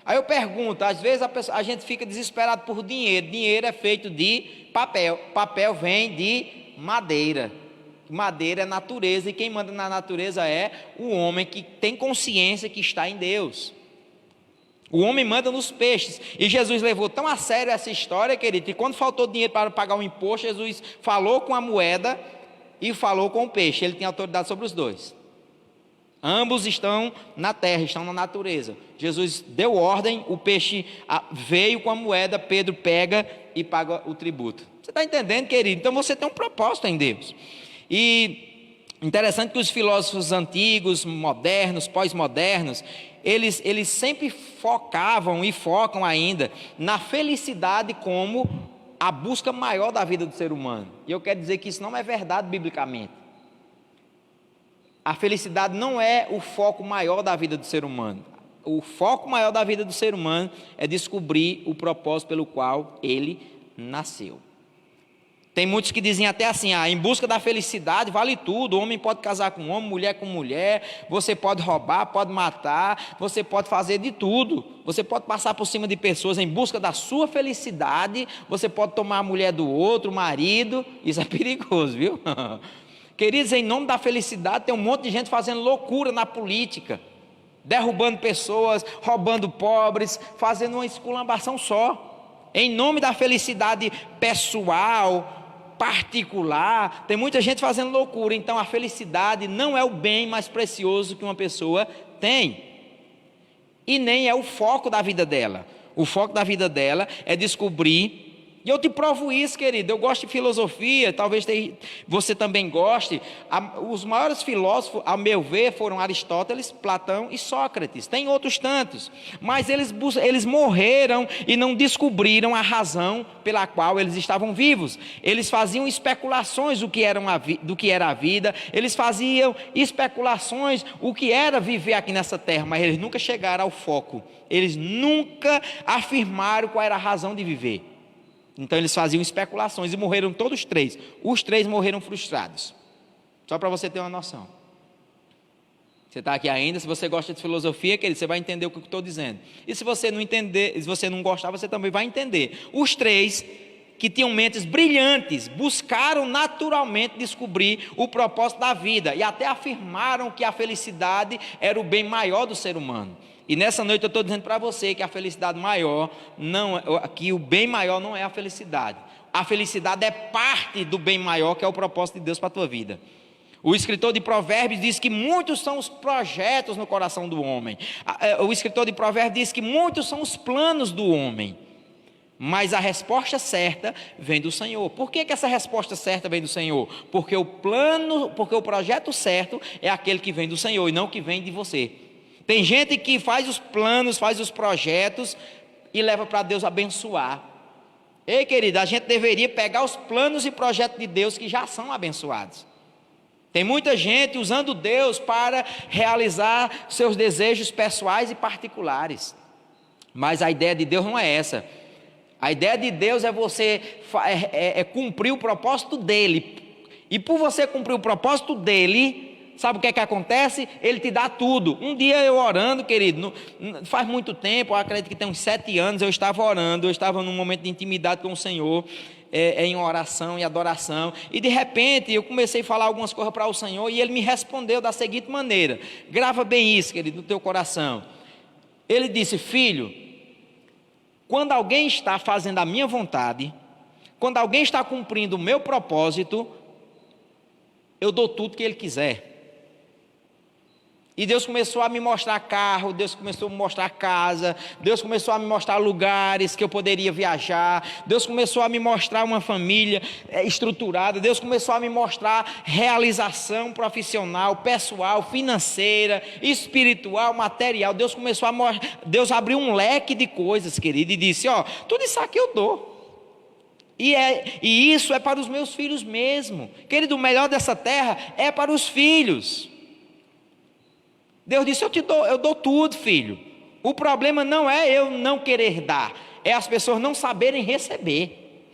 Aí eu pergunto, às vezes a gente fica desesperado por dinheiro. Dinheiro é feito de papel, papel vem de madeira. Madeira é natureza, e quem manda na natureza é o homem que tem consciência que está em Deus. O homem manda nos peixes, e Jesus levou tão a sério essa história, querido, que quando faltou dinheiro para pagar o imposto, Jesus falou com a moeda e falou com o peixe. Ele tem autoridade sobre os dois. Ambos estão na terra, estão na natureza. Jesus deu ordem, o peixe veio com a moeda, Pedro pega e paga o tributo. Você está entendendo, querido? Então você tem um propósito em Deus. E interessante que os filósofos antigos, modernos, pós-modernos, eles sempre focavam e focam ainda na felicidade como a busca maior da vida do ser humano. E eu quero dizer que isso não é verdade biblicamente. A felicidade não é o foco maior da vida do ser humano. O foco maior da vida do ser humano é descobrir o propósito pelo qual ele nasceu. Tem muitos que dizem até assim, em busca da felicidade vale tudo. Homem pode casar com homem, mulher com mulher, você pode roubar, pode matar, você pode fazer de tudo. Você pode passar por cima de pessoas em busca da sua felicidade, você pode tomar a mulher do outro, o marido. Isso é perigoso, viu? Queridos, em nome da felicidade tem um monte de gente fazendo loucura na política, derrubando pessoas, roubando pobres, fazendo uma esculambação só. Em nome da felicidade pessoal, particular, tem muita gente fazendo loucura. Então a felicidade não é o bem mais precioso que uma pessoa tem, e nem é o foco da vida dela. O foco da vida dela é descobrir, e eu te provo isso, querido. Eu gosto de filosofia, talvez você também goste. Os maiores filósofos, a meu ver, foram Aristóteles, Platão e Sócrates. Tem outros tantos, mas eles morreram e não descobriram a razão pela qual eles estavam vivos. Eles faziam especulações do que era a vida, eles faziam especulações o que era viver aqui nessa terra, mas eles nunca chegaram ao foco. Eles nunca afirmaram qual era a razão de viver. Então eles faziam especulações e morreram todos três. Os três morreram frustrados. Só para você ter uma noção. Você está aqui ainda, se você gosta de filosofia, querido, você vai entender o que eu estou dizendo. E se você não entender, se você não gostar, você também vai entender. Os três, que tinham mentes brilhantes, buscaram naturalmente descobrir o propósito da vida. E até afirmaram que a felicidade era o bem maior do ser humano. E nessa noite eu estou dizendo para você que a felicidade maior, que o bem maior não é a felicidade. A felicidade é parte do bem maior, que é o propósito de Deus para a tua vida. O escritor de Provérbios diz que muitos são os projetos no coração do homem. O escritor de Provérbios diz que muitos são os planos do homem, mas a resposta certa vem do Senhor. Por que essa resposta certa vem do Senhor? Porque o projeto certo é aquele que vem do Senhor e não que vem de você. Tem gente que faz os planos, faz os projetos e leva para Deus abençoar. Ei, querida, a gente deveria pegar os planos e projetos de Deus que já são abençoados. Tem muita gente usando Deus para realizar seus desejos pessoais e particulares. Mas a ideia de Deus não é essa. A ideia de Deus é você cumprir o propósito dele. E por você cumprir o propósito dele, sabe o que é que acontece? Ele te dá tudo. Um dia eu orando, querido, faz muito tempo, eu acredito que tem uns 7 anos, eu estava orando, eu estava num momento de intimidade com o Senhor, em oração e adoração, e de repente eu comecei a falar algumas coisas para o Senhor, e Ele me respondeu da seguinte maneira, grava bem isso, querido, no teu coração. Ele disse: filho, quando alguém está fazendo a minha vontade, quando alguém está cumprindo o meu propósito, eu dou tudo que ele quiser. E Deus começou a me mostrar carro, Deus começou a me mostrar casa, Deus começou a me mostrar lugares que eu poderia viajar, Deus começou a me mostrar uma família estruturada, Deus começou a me mostrar realização profissional, pessoal, financeira, espiritual, material. Deus abriu um leque de coisas, querido, e disse: ó, tudo isso aqui eu dou. E isso é para os meus filhos mesmo. Querido, o melhor dessa terra é para os filhos. Deus disse: eu dou tudo, filho. O problema não é eu não querer dar, é as pessoas não saberem receber.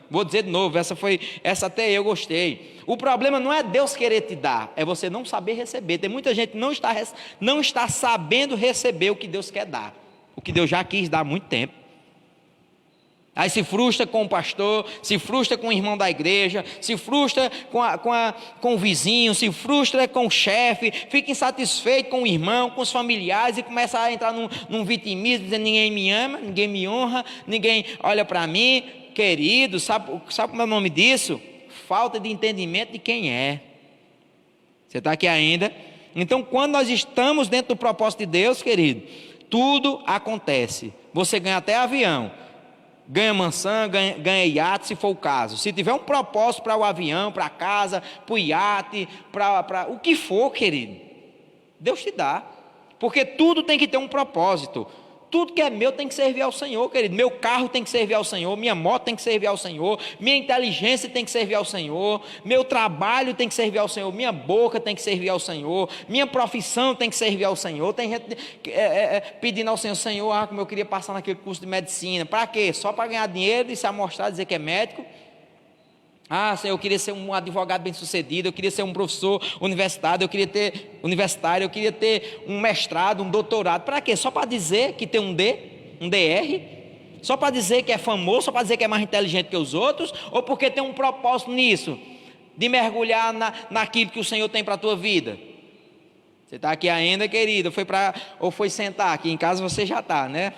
Vou dizer de novo, essa até eu gostei. O problema não é Deus querer te dar, é você não saber receber. Tem muita gente que não está sabendo receber o que Deus quer dar, o que Deus já quis dar há muito tempo. Aí se frustra com o pastor, se frustra com o irmão da igreja, se frustra com o vizinho, se frustra com o chefe, fica insatisfeito com o irmão, com os familiares, e começa a entrar num vitimismo, dizendo: ninguém me ama, ninguém me honra, ninguém olha para mim. Querido, sabe como é o nome disso? Falta de entendimento de quem é. Você está aqui ainda? Então, quando nós estamos dentro do propósito de Deus, querido, tudo acontece. Você ganha até avião, ganha mansão, ganha iate, se for o caso. Se tiver um propósito para o avião, para a casa, para o iate, para o que for, querido, Deus te dá. Porque tudo tem que ter um propósito. Tudo que é meu tem que servir ao Senhor, querido. Meu carro tem que servir ao Senhor, minha moto tem que servir ao Senhor, minha inteligência tem que servir ao Senhor, meu trabalho tem que servir ao Senhor, minha boca tem que servir ao Senhor, minha profissão tem que servir ao Senhor. Tem gente pedindo ao Senhor: Senhor, como eu queria passar naquele curso de medicina. Para quê? Só para ganhar dinheiro e se amostrar, dizer que é médico? Senhor, eu queria ser um advogado bem sucedido, eu queria ser um professor universitário, eu queria ter um mestrado, um doutorado. Para quê? Só para dizer que tem um DR? Só para dizer que é famoso, só para dizer que é mais inteligente que os outros? Ou porque tem um propósito nisso, de mergulhar naquilo que o Senhor tem para a tua vida? Você está aqui ainda, querido? Ou foi sentar? Aqui em casa você já está, né?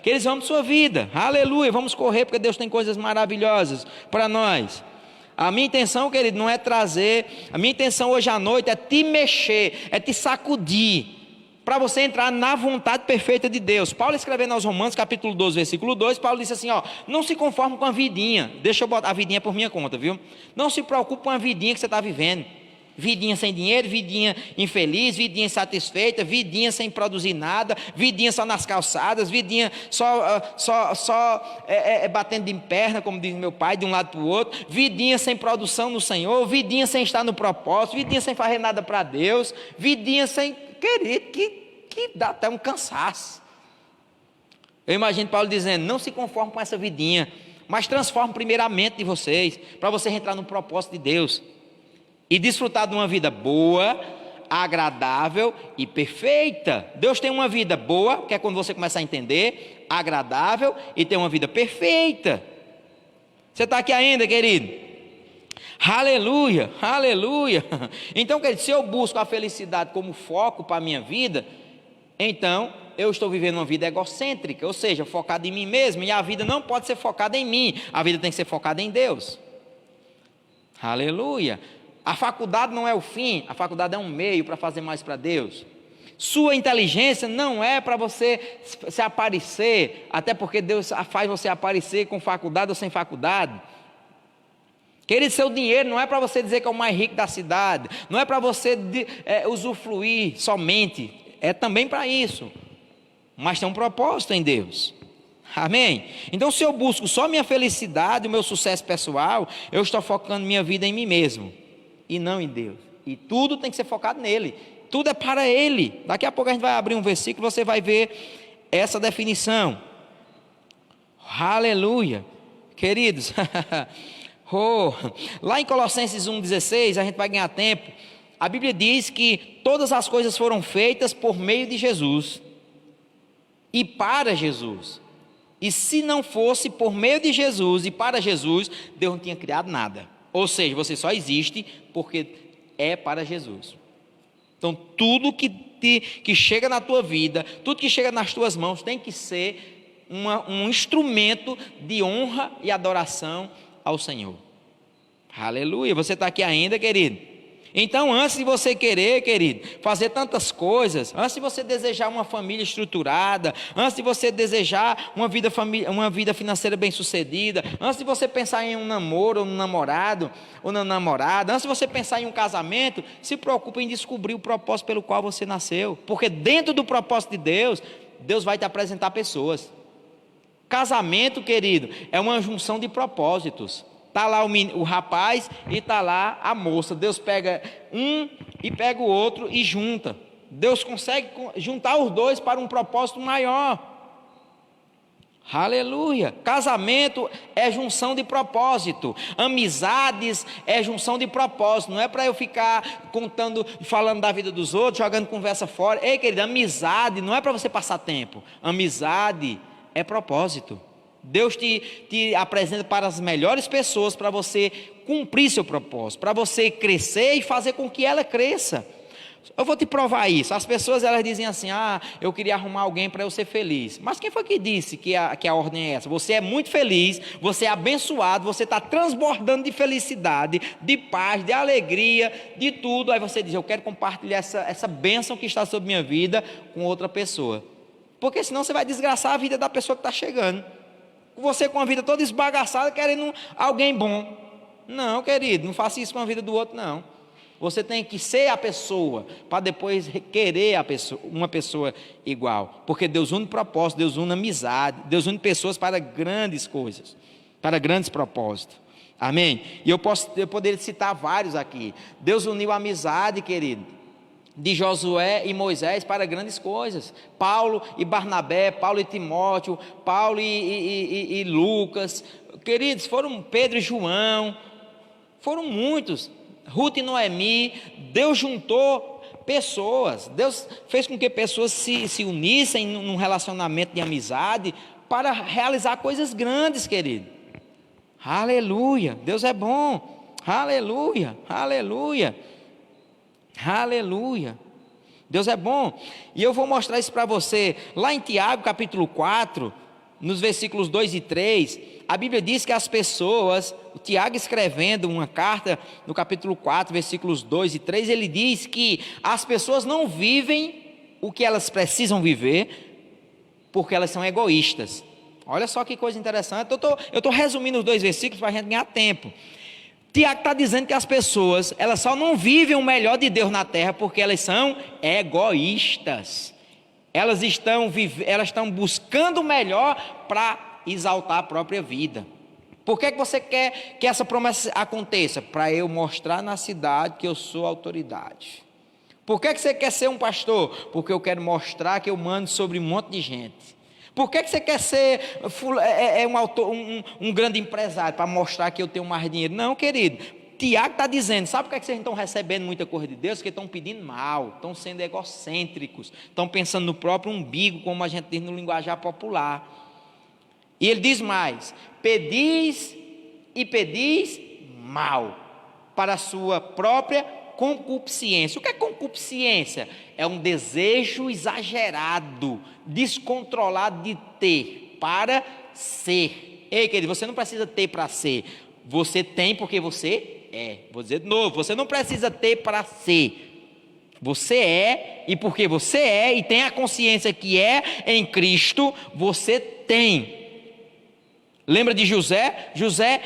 Que eles vão para a sua vida, aleluia, vamos correr, porque Deus tem coisas maravilhosas para nós. A minha intenção, querido, não é trazer, a minha intenção hoje à noite é te mexer, é te sacudir, para você entrar na vontade perfeita de Deus. Paulo, escrevendo aos Romanos, capítulo 12, versículo 2, Paulo disse assim: não se conforme com a vidinha. Deixa eu botar a vidinha por minha conta, viu? Não se preocupe com a vidinha que você está vivendo. Vidinha sem dinheiro, vidinha infeliz, vidinha insatisfeita, vidinha sem produzir nada, vidinha só nas calçadas, vidinha só batendo de perna, como diz meu pai, de um lado para o outro, vidinha sem produção no Senhor, vidinha sem estar no propósito, vidinha sem fazer nada para Deus, vidinha sem querer, que dá até um cansaço. Eu imagino Paulo dizendo: não se conforme com essa vidinha, mas transforme primeiramente de vocês, para vocês entrar no propósito de Deus e desfrutar de uma vida boa, agradável e perfeita. Deus tem uma vida boa, que é quando você começa a entender, agradável, e tem uma vida perfeita. Você está aqui ainda, querido? Aleluia, aleluia. Então, querido, se eu busco a felicidade como foco para a minha vida, então eu estou vivendo uma vida egocêntrica, ou seja, focada em mim mesmo, e a vida não pode ser focada em mim, a vida tem que ser focada em Deus. Aleluia. A faculdade não é o fim, a faculdade é um meio para fazer mais para Deus. Sua inteligência não é para você se aparecer, até porque Deus faz você aparecer com faculdade ou sem faculdade. Querido, seu dinheiro não é para você dizer que é o mais rico da cidade, não é para você usufruir somente, é também para isso, mas tem um propósito em Deus. Amém? Então, se eu busco só minha felicidade, o meu sucesso pessoal, eu estou focando minha vida em mim mesmo e não em Deus. E tudo tem que ser focado nele, tudo é para Ele. Daqui a pouco a gente vai abrir um versículo, você vai ver essa definição. Aleluia. Queridos, lá em Colossenses 1,16, a gente vai ganhar tempo. A Bíblia diz que todas as coisas foram feitas por meio de Jesus e para Jesus. E se não fosse por meio de Jesus e para Jesus, Deus não tinha criado nada. Ou seja, você só existe porque é para Jesus. Então tudo que chega na tua vida, tudo que chega nas tuas mãos tem que ser um instrumento de honra e adoração ao Senhor. Aleluia. Você está aqui ainda, querido? Então, antes de você querer, querido, fazer tantas coisas, antes de você desejar uma família estruturada, antes de você desejar uma vida financeira bem-sucedida, antes de você pensar em um namoro, ou um namorado, ou uma namorada, antes de você pensar em um casamento, se preocupe em descobrir o propósito pelo qual você nasceu, porque dentro do propósito de Deus, Deus vai te apresentar pessoas. Casamento, querido, é uma junção de propósitos. Está lá o rapaz e está lá a moça. Deus pega um e pega o outro e junta. Deus consegue juntar os dois para um propósito maior. Aleluia. Casamento é junção de propósito. Amizades é junção de propósito. Não é para eu ficar contando, falando da vida dos outros, jogando conversa fora. Ei, querido, amizade não é para você passar tempo. Amizade é propósito. Deus te apresenta para as melhores pessoas para você cumprir seu propósito, para você crescer e fazer com que ela cresça. Eu vou te provar isso. As pessoas elas dizem assim: eu queria arrumar alguém para eu ser feliz. Mas quem foi que disse que a ordem é essa? Você é muito feliz, você é abençoado, você está transbordando de felicidade, de paz, de alegria, de tudo. Aí você diz: eu quero compartilhar essa bênção que está sobre minha vida com outra pessoa. Porque senão você vai desgraçar a vida da pessoa que está chegando. Você com a vida toda esbagaçada, querendo alguém bom. Não, querido, não faça isso com a vida do outro, não. Você tem que ser a pessoa, para depois querer uma pessoa igual. Porque Deus une propósito, Deus une amizade, Deus une pessoas para grandes coisas, para grandes propósitos. Amém? E eu poderia citar vários aqui. Deus uniu a amizade, querido, de Josué e Moisés para grandes coisas. Paulo e Barnabé, Paulo e Timóteo, Paulo e Lucas, queridos, foram Pedro e João, foram muitos. Ruth e Noemi. Deus juntou pessoas, Deus fez com que pessoas se unissem num relacionamento de amizade para realizar coisas grandes, querido. Aleluia, Deus é bom. Aleluia, aleluia. Aleluia, Deus é bom. E eu vou mostrar isso para você. Lá em Tiago capítulo 4, nos versículos 2 e 3, a Bíblia diz que as pessoas, o Tiago escrevendo uma carta no capítulo 4, versículos 2 e 3, ele diz que as pessoas não vivem o que elas precisam viver, porque elas são egoístas. Olha só que coisa interessante. Eu estou resumindo os dois versículos para a gente ganhar tempo. Tiago está dizendo que as pessoas, elas só não vivem o melhor de Deus na terra porque elas são egoístas. Elas estão buscando o melhor para exaltar a própria vida. Por que você quer que essa promessa aconteça? Para eu mostrar na cidade que eu sou autoridade. Por que você quer ser um pastor? Porque eu quero mostrar que eu mando sobre um monte de gente. Por que você quer ser um grande empresário? Para mostrar que eu tenho mais dinheiro? Não, querido. Tiago está dizendo, sabe por que vocês não estão recebendo muita coisa de Deus? Porque estão pedindo mal, estão sendo egocêntricos, estão pensando no próprio umbigo, como a gente diz no linguajar popular. E ele diz mais: pedis e pedis mal, para a sua própria concupiscência. O que é concupiscência? É um desejo exagerado, descontrolado de ter, para ser. Ei, querido, você não precisa ter para ser, você tem porque você é. Vou dizer de novo, você não precisa ter para ser, você é, e porque você é e tem a consciência que é em Cristo, você tem. Lembra de José? José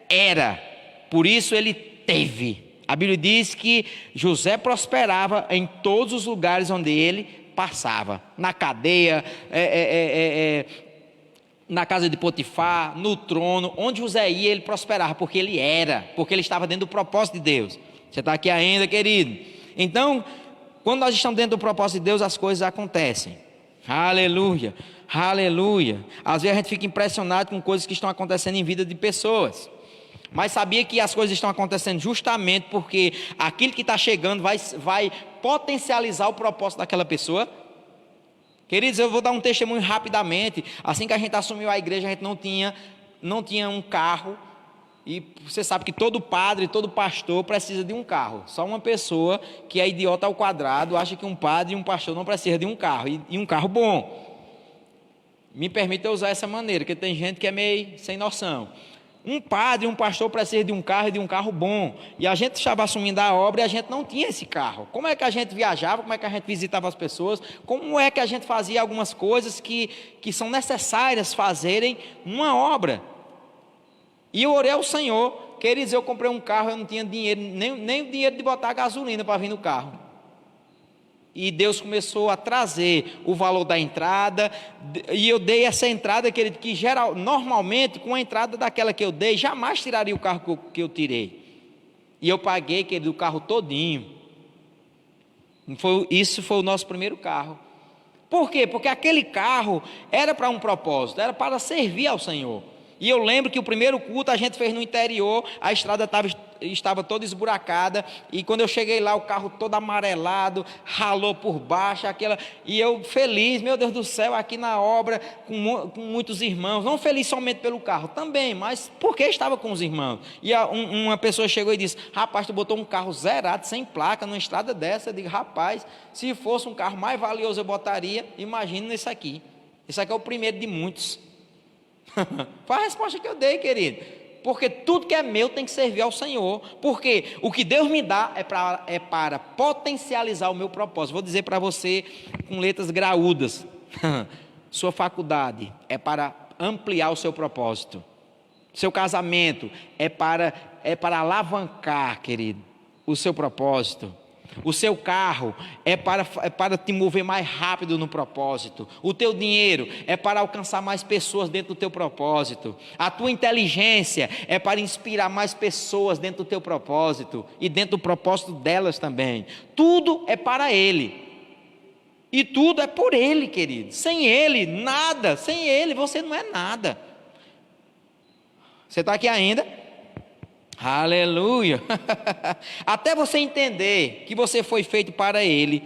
era, por isso ele teve. A Bíblia diz que José prosperava em todos os lugares onde ele passava. Na cadeia, na casa de Potifar, no trono, onde José ia, ele prosperava, porque ele era, porque ele estava dentro do propósito de Deus. Você está aqui ainda, querido? Então, quando nós estamos dentro do propósito de Deus, as coisas acontecem. Aleluia, Aleluia. Às vezes a gente fica impressionado com coisas que estão acontecendo em vida de pessoas. Mas sabia que as coisas estão acontecendo justamente porque aquilo que está chegando vai potencializar o propósito daquela pessoa? Queridos, eu vou dar um testemunho rapidamente. Assim que a gente assumiu a igreja, a gente não tinha um carro. E você sabe que todo padre, todo pastor precisa de um carro. Só uma pessoa que é idiota ao quadrado acha que um padre e um pastor não precisam de um carro. E um carro bom. Me permita usar essa maneira, porque tem gente que é meio sem noção. Um padre e um pastor precisam de um carro e de um carro bom. E a gente estava assumindo a obra e a gente não tinha esse carro. Como é que a gente viajava? Como é que a gente visitava as pessoas? Como é que a gente fazia algumas coisas que são necessárias fazerem numa obra? E eu orei ao Senhor. Queridos, eu comprei um carro, eu não tinha dinheiro, nem o dinheiro de botar gasolina para vir no carro. E Deus começou a trazer o valor da entrada, e eu dei essa entrada, querido, que normalmente com a entrada daquela que eu dei, jamais tiraria o carro que eu tirei. E eu paguei, querido, o carro todinho. Isso foi o nosso primeiro carro. Por quê? Porque aquele carro era para um propósito, era para servir ao Senhor. E eu lembro que o primeiro culto a gente fez no interior, a estrada estava toda esburacada, e quando eu cheguei lá, o carro todo amarelado, ralou por baixo, e eu feliz, meu Deus do céu, aqui na obra, com muitos irmãos, não feliz somente pelo carro, também, mas porque estava com os irmãos. E uma pessoa chegou e disse: rapaz, tu botou um carro zerado, sem placa, numa estrada dessa. Eu digo: rapaz, se fosse um carro mais valioso eu botaria, imagina nesse aqui. Esse aqui é o primeiro de muitos. Foi a resposta que eu dei, querido. Porque tudo que é meu tem que servir ao Senhor. Porque o que Deus me dá é para potencializar o meu propósito. Vou dizer para você com letras graúdas: sua faculdade é para ampliar o seu propósito. Seu casamento é para alavancar, querido, o seu propósito. O seu carro é para te mover mais rápido no propósito. O teu dinheiro é para alcançar mais pessoas dentro do teu propósito. A tua inteligência é para inspirar mais pessoas dentro do teu propósito e dentro do propósito delas também. Tudo é para Ele. E tudo é por Ele, querido. Sem Ele, nada. Sem Ele, você não é nada. Você está aqui ainda? Aleluia. Até você entender que você foi feito para Ele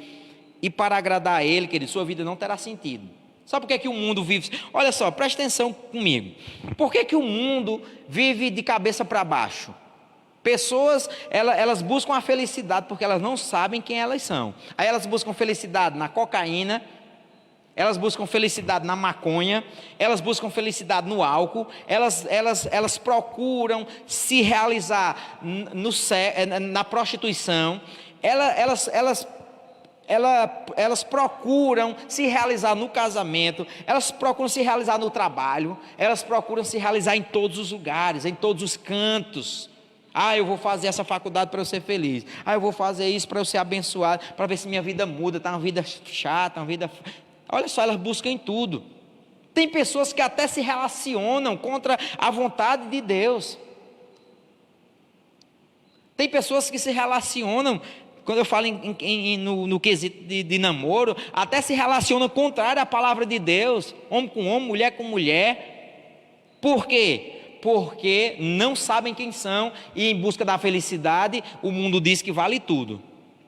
e para agradar a Ele, querido, sua vida não terá sentido. Sabe por que o mundo vive? Olha só, presta atenção comigo. Por que o mundo vive de cabeça para baixo? Pessoas, elas buscam a felicidade porque elas não sabem quem elas são. Aí elas buscam felicidade na cocaína, elas buscam felicidade na maconha, elas buscam felicidade no álcool, elas procuram se realizar na prostituição, elas procuram se realizar no casamento, elas procuram se realizar no trabalho, elas procuram se realizar em todos os lugares, em todos os cantos. Eu vou fazer essa faculdade para eu ser feliz. Eu vou fazer isso para eu ser abençoado, para ver se minha vida muda. Está uma vida chata, uma vida... Olha só, elas buscam em tudo. Tem pessoas que até se relacionam contra a vontade de Deus. Tem pessoas que se relacionam, quando eu falo no quesito de namoro, até se relacionam contrário à palavra de Deus. Homem com homem, mulher com mulher. Por quê? Porque não sabem quem são e em busca da felicidade, o mundo diz que vale tudo.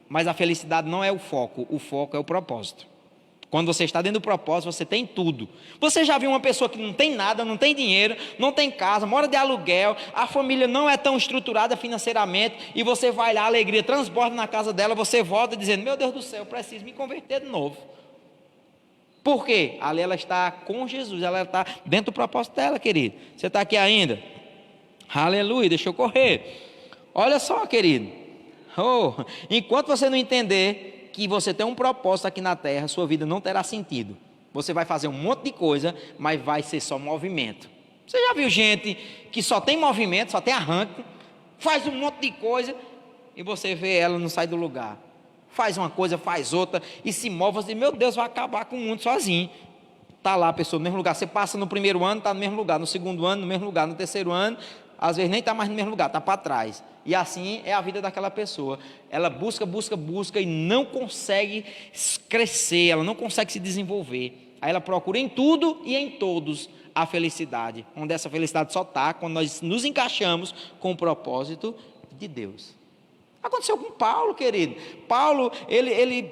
Mas a felicidade não é o foco é o propósito. Quando você está dentro do propósito, você tem tudo. Você já viu uma pessoa que não tem nada, não tem dinheiro, não tem casa, mora de aluguel, a família não é tão estruturada financeiramente, e você vai lá, a alegria transborda na casa dela, você volta dizendo: meu Deus do céu, eu preciso me converter de novo. Por quê? Ali ela está com Jesus, ela está dentro do propósito dela, querido. Você está aqui ainda? Aleluia, deixa eu correr. Olha só, querido. Enquanto você não entender que você tem um propósito aqui na terra, sua vida não terá sentido. Você vai fazer um monte de coisa, mas vai ser só movimento. Você já viu gente que só tem movimento, só tem arranque, faz um monte de coisa, e você vê ela não sai do lugar. Faz uma coisa, faz outra, e se move, você diz: meu Deus, vai acabar com o mundo sozinho. Está lá a pessoa no mesmo lugar. Você passa no primeiro ano, está no mesmo lugar, no segundo ano, no mesmo lugar, no terceiro ano, às vezes nem está mais no mesmo lugar, está para trás. E assim é a vida daquela pessoa. Ela busca e não consegue crescer, ela não consegue se desenvolver. Aí ela procura em tudo e em todos a felicidade, onde essa felicidade só está quando nós nos encaixamos com o propósito de Deus. Aconteceu com Paulo, querido. Paulo, ele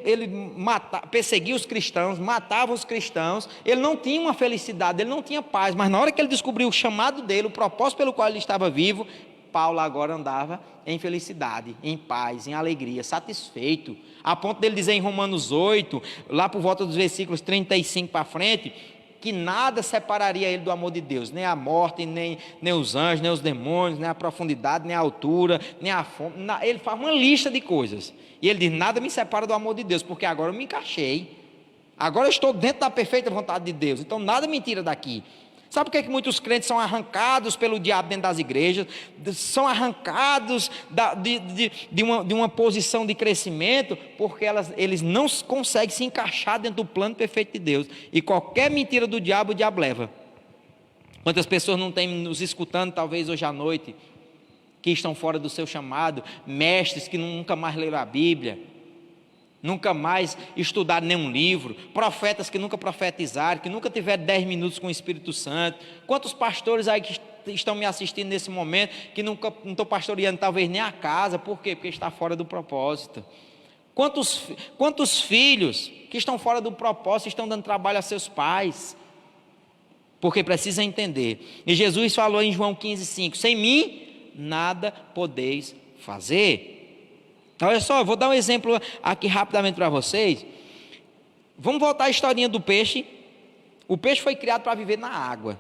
perseguia os cristãos, matava os cristãos, ele não tinha uma felicidade, ele não tinha paz, mas na hora que ele descobriu o chamado dele, o propósito pelo qual ele estava vivo, Paulo agora andava em felicidade, em paz, em alegria, satisfeito, a ponto dele dizer em Romanos 8, lá por volta dos versículos 35 para frente, que nada separaria ele do amor de Deus, nem a morte, nem os anjos, nem os demônios, nem a profundidade, nem a altura, nem a fome. Ele faz uma lista de coisas, e ele diz, nada me separa do amor de Deus, porque agora eu me encaixei, agora eu estou dentro da perfeita vontade de Deus, então nada me tira daqui. Sabe por que muitos crentes são arrancados pelo diabo dentro das igrejas, são arrancados de uma posição de crescimento, porque eles não conseguem se encaixar dentro do plano perfeito de Deus, e qualquer mentira do diabo, o diabo leva. Quantas pessoas não têm nos escutando, talvez hoje à noite, que estão fora do seu chamado, mestres que nunca mais leram a Bíblia, nunca mais estudaram nenhum livro, profetas que nunca profetizaram, que nunca tiveram 10 minutos com o Espírito Santo. Quantos pastores aí que estão me assistindo nesse momento, que não estão pastoreando talvez nem a casa, por quê? Porque está fora do propósito. Quantos filhos que estão fora do propósito, estão dando trabalho a seus pais, porque precisam entender. E Jesus falou em João 15,5, sem mim nada podeis fazer. Olha só, eu vou dar um exemplo aqui rapidamente para vocês. Vamos voltar à historinha do peixe. O peixe foi criado para viver na água.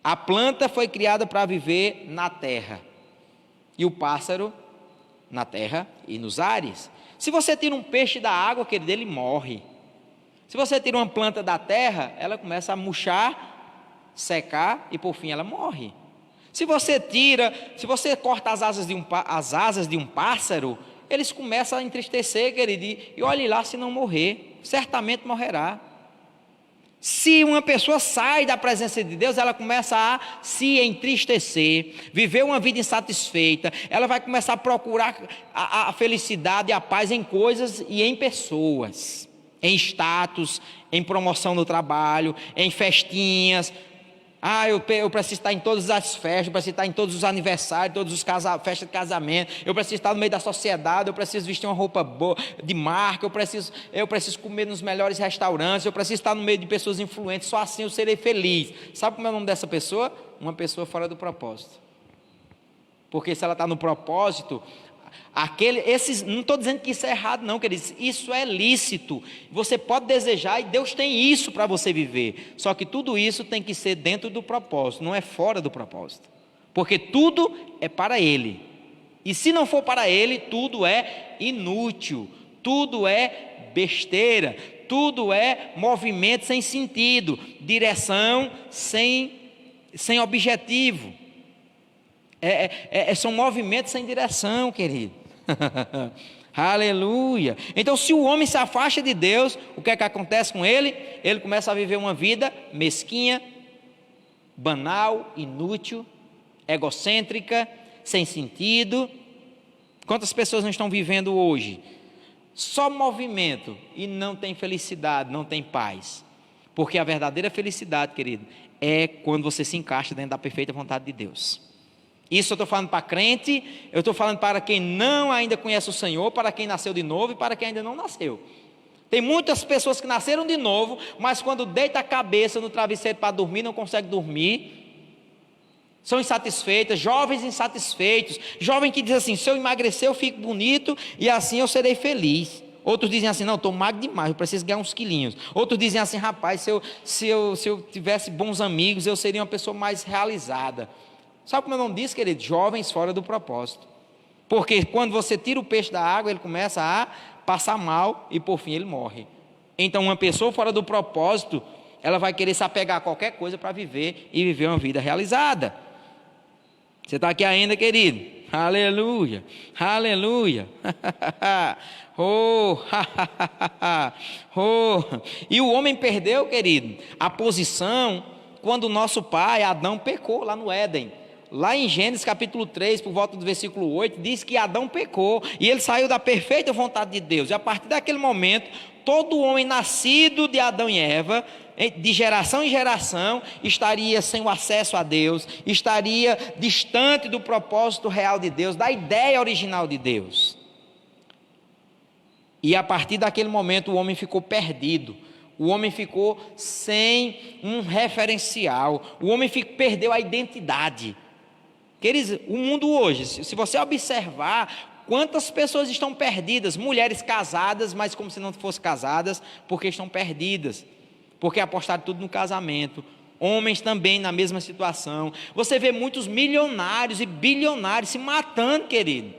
A planta foi criada para viver na terra. E o pássaro na terra e nos ares. Se você tira um peixe da água, querido, ele morre. Se você tira uma planta da terra, ela começa a murchar, secar e por fim ela morre. Se você corta as asas de um pássaro, eles começam a entristecer, querido, e olhe lá se não morrer, certamente morrerá. Se uma pessoa sai da presença de Deus, ela começa a se entristecer, viver uma vida insatisfeita, ela vai começar a procurar a felicidade e a paz em coisas e em pessoas, em status, em promoção no trabalho, em festinhas. Eu preciso estar em todas as festas, eu preciso estar em todos os aniversários, todas as festas de casamento, eu preciso estar no meio da sociedade, eu preciso vestir uma roupa boa, de marca, eu preciso comer nos melhores restaurantes, eu preciso estar no meio de pessoas influentes, só assim eu serei feliz. Sabe como é o nome dessa pessoa? Uma pessoa fora do propósito. Porque se ela está no propósito, não estou dizendo que isso é errado não, queridos, isso é lícito, você pode desejar e Deus tem isso para você viver, só que tudo isso tem que ser dentro do propósito, não é fora do propósito, porque tudo é para Ele, e se não for para Ele, tudo é inútil, tudo é besteira, tudo é movimento sem sentido, direção sem objetivo, são movimentos sem direção, querido. Aleluia. Então, se o homem se afasta de Deus, o que é que acontece com ele? Ele começa a viver uma vida mesquinha, banal, inútil, egocêntrica, sem sentido. Quantas pessoas não estão vivendo hoje? Só movimento e não tem felicidade, não tem paz. Porque a verdadeira felicidade, querido, é quando você se encaixa dentro da perfeita vontade de Deus. Isso eu estou falando para crente, eu estou falando para quem não ainda conhece o Senhor, para quem nasceu de novo e para quem ainda não nasceu. Tem muitas pessoas que nasceram de novo, mas quando deita a cabeça no travesseiro para dormir, não consegue dormir, são insatisfeitas, jovens insatisfeitos, jovem que diz assim, se eu emagrecer eu fico bonito e assim eu serei feliz. Outros dizem assim, não, estou magro demais, eu preciso ganhar uns quilinhos. Outros dizem assim, rapaz, se eu tivesse bons amigos, eu seria uma pessoa mais realizada. Sabe como eu não disse, querido? Jovens fora do propósito. Porque quando você tira o peixe da água, ele começa a passar mal e por fim ele morre. Então uma pessoa fora do propósito, ela vai querer se apegar a qualquer coisa para viver e viver uma vida realizada. Você está aqui ainda, querido? Aleluia, aleluia. E o homem perdeu, querido, a posição quando o nosso pai Adão pecou lá no Éden. Lá em Gênesis capítulo 3, por volta do versículo 8, diz que Adão pecou e ele saiu da perfeita vontade de Deus. E a partir daquele momento, todo homem nascido de Adão e Eva, de geração em geração, estaria sem o acesso a Deus, estaria distante do propósito real de Deus, da ideia original de Deus. E a partir daquele momento o homem ficou perdido, o homem ficou sem um referencial, o homem perdeu a identidade. Queridos, o mundo hoje, se você observar, quantas pessoas estão perdidas, mulheres casadas, mas como se não fossem casadas, porque estão perdidas, porque apostaram tudo no casamento. Homens também na mesma situação. Você vê muitos milionários e bilionários se matando, querido.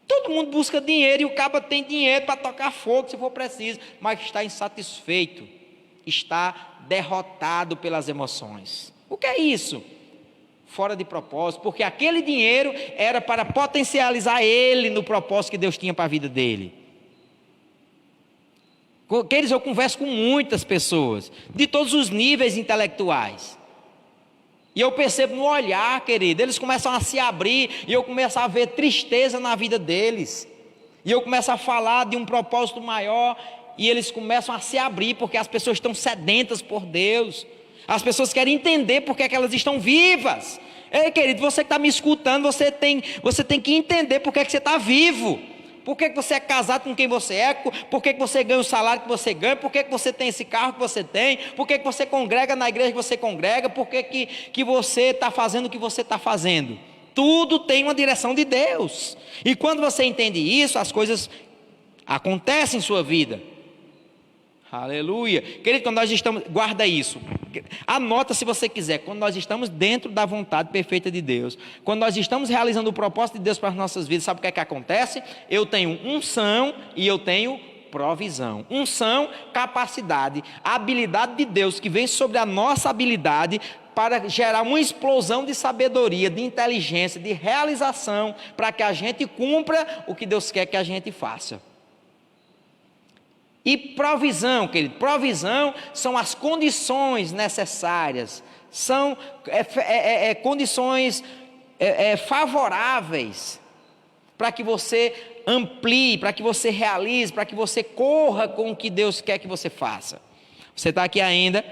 Todo mundo busca dinheiro e o cabo tem dinheiro para tocar fogo se for preciso, mas está insatisfeito, está derrotado pelas emoções. O que é isso? Fora de propósito, porque aquele dinheiro era para potencializar ele no propósito que Deus tinha para a vida dele. Queridos, eu converso com muitas pessoas, de todos os níveis intelectuais, e eu percebo no olhar, querido, eles começam a se abrir, e eu começo a ver tristeza na vida deles, e eu começo a falar de um propósito maior, e eles começam a se abrir, porque as pessoas estão sedentas por Deus, as pessoas querem entender porque é que elas estão vivas. Ei, querido, você que está me escutando, você tem que entender porque é que você está vivo. Por que você é casado com quem você é? Por que você ganha o salário que você ganha? Por que você tem esse carro que você tem? Por que você congrega na igreja que você congrega? Por que você está fazendo o que você está fazendo? Tudo tem uma direção de Deus. E quando você entende isso, as coisas acontecem em sua vida. Aleluia. Querido, quando nós estamos, guarda isso, anota se você quiser, quando nós estamos dentro da vontade perfeita de Deus, quando nós estamos realizando o propósito de Deus para as nossas vidas, sabe o que é que acontece? Eu tenho unção e eu tenho provisão. Unção, capacidade, habilidade de Deus que vem sobre a nossa habilidade para gerar uma explosão de sabedoria, de inteligência, de realização, para que a gente cumpra o que Deus quer que a gente faça. E provisão, querido, provisão são as condições necessárias, são condições favoráveis para que você amplie, para que você realize, para que você corra com o que Deus quer que você faça. Você está aqui ainda?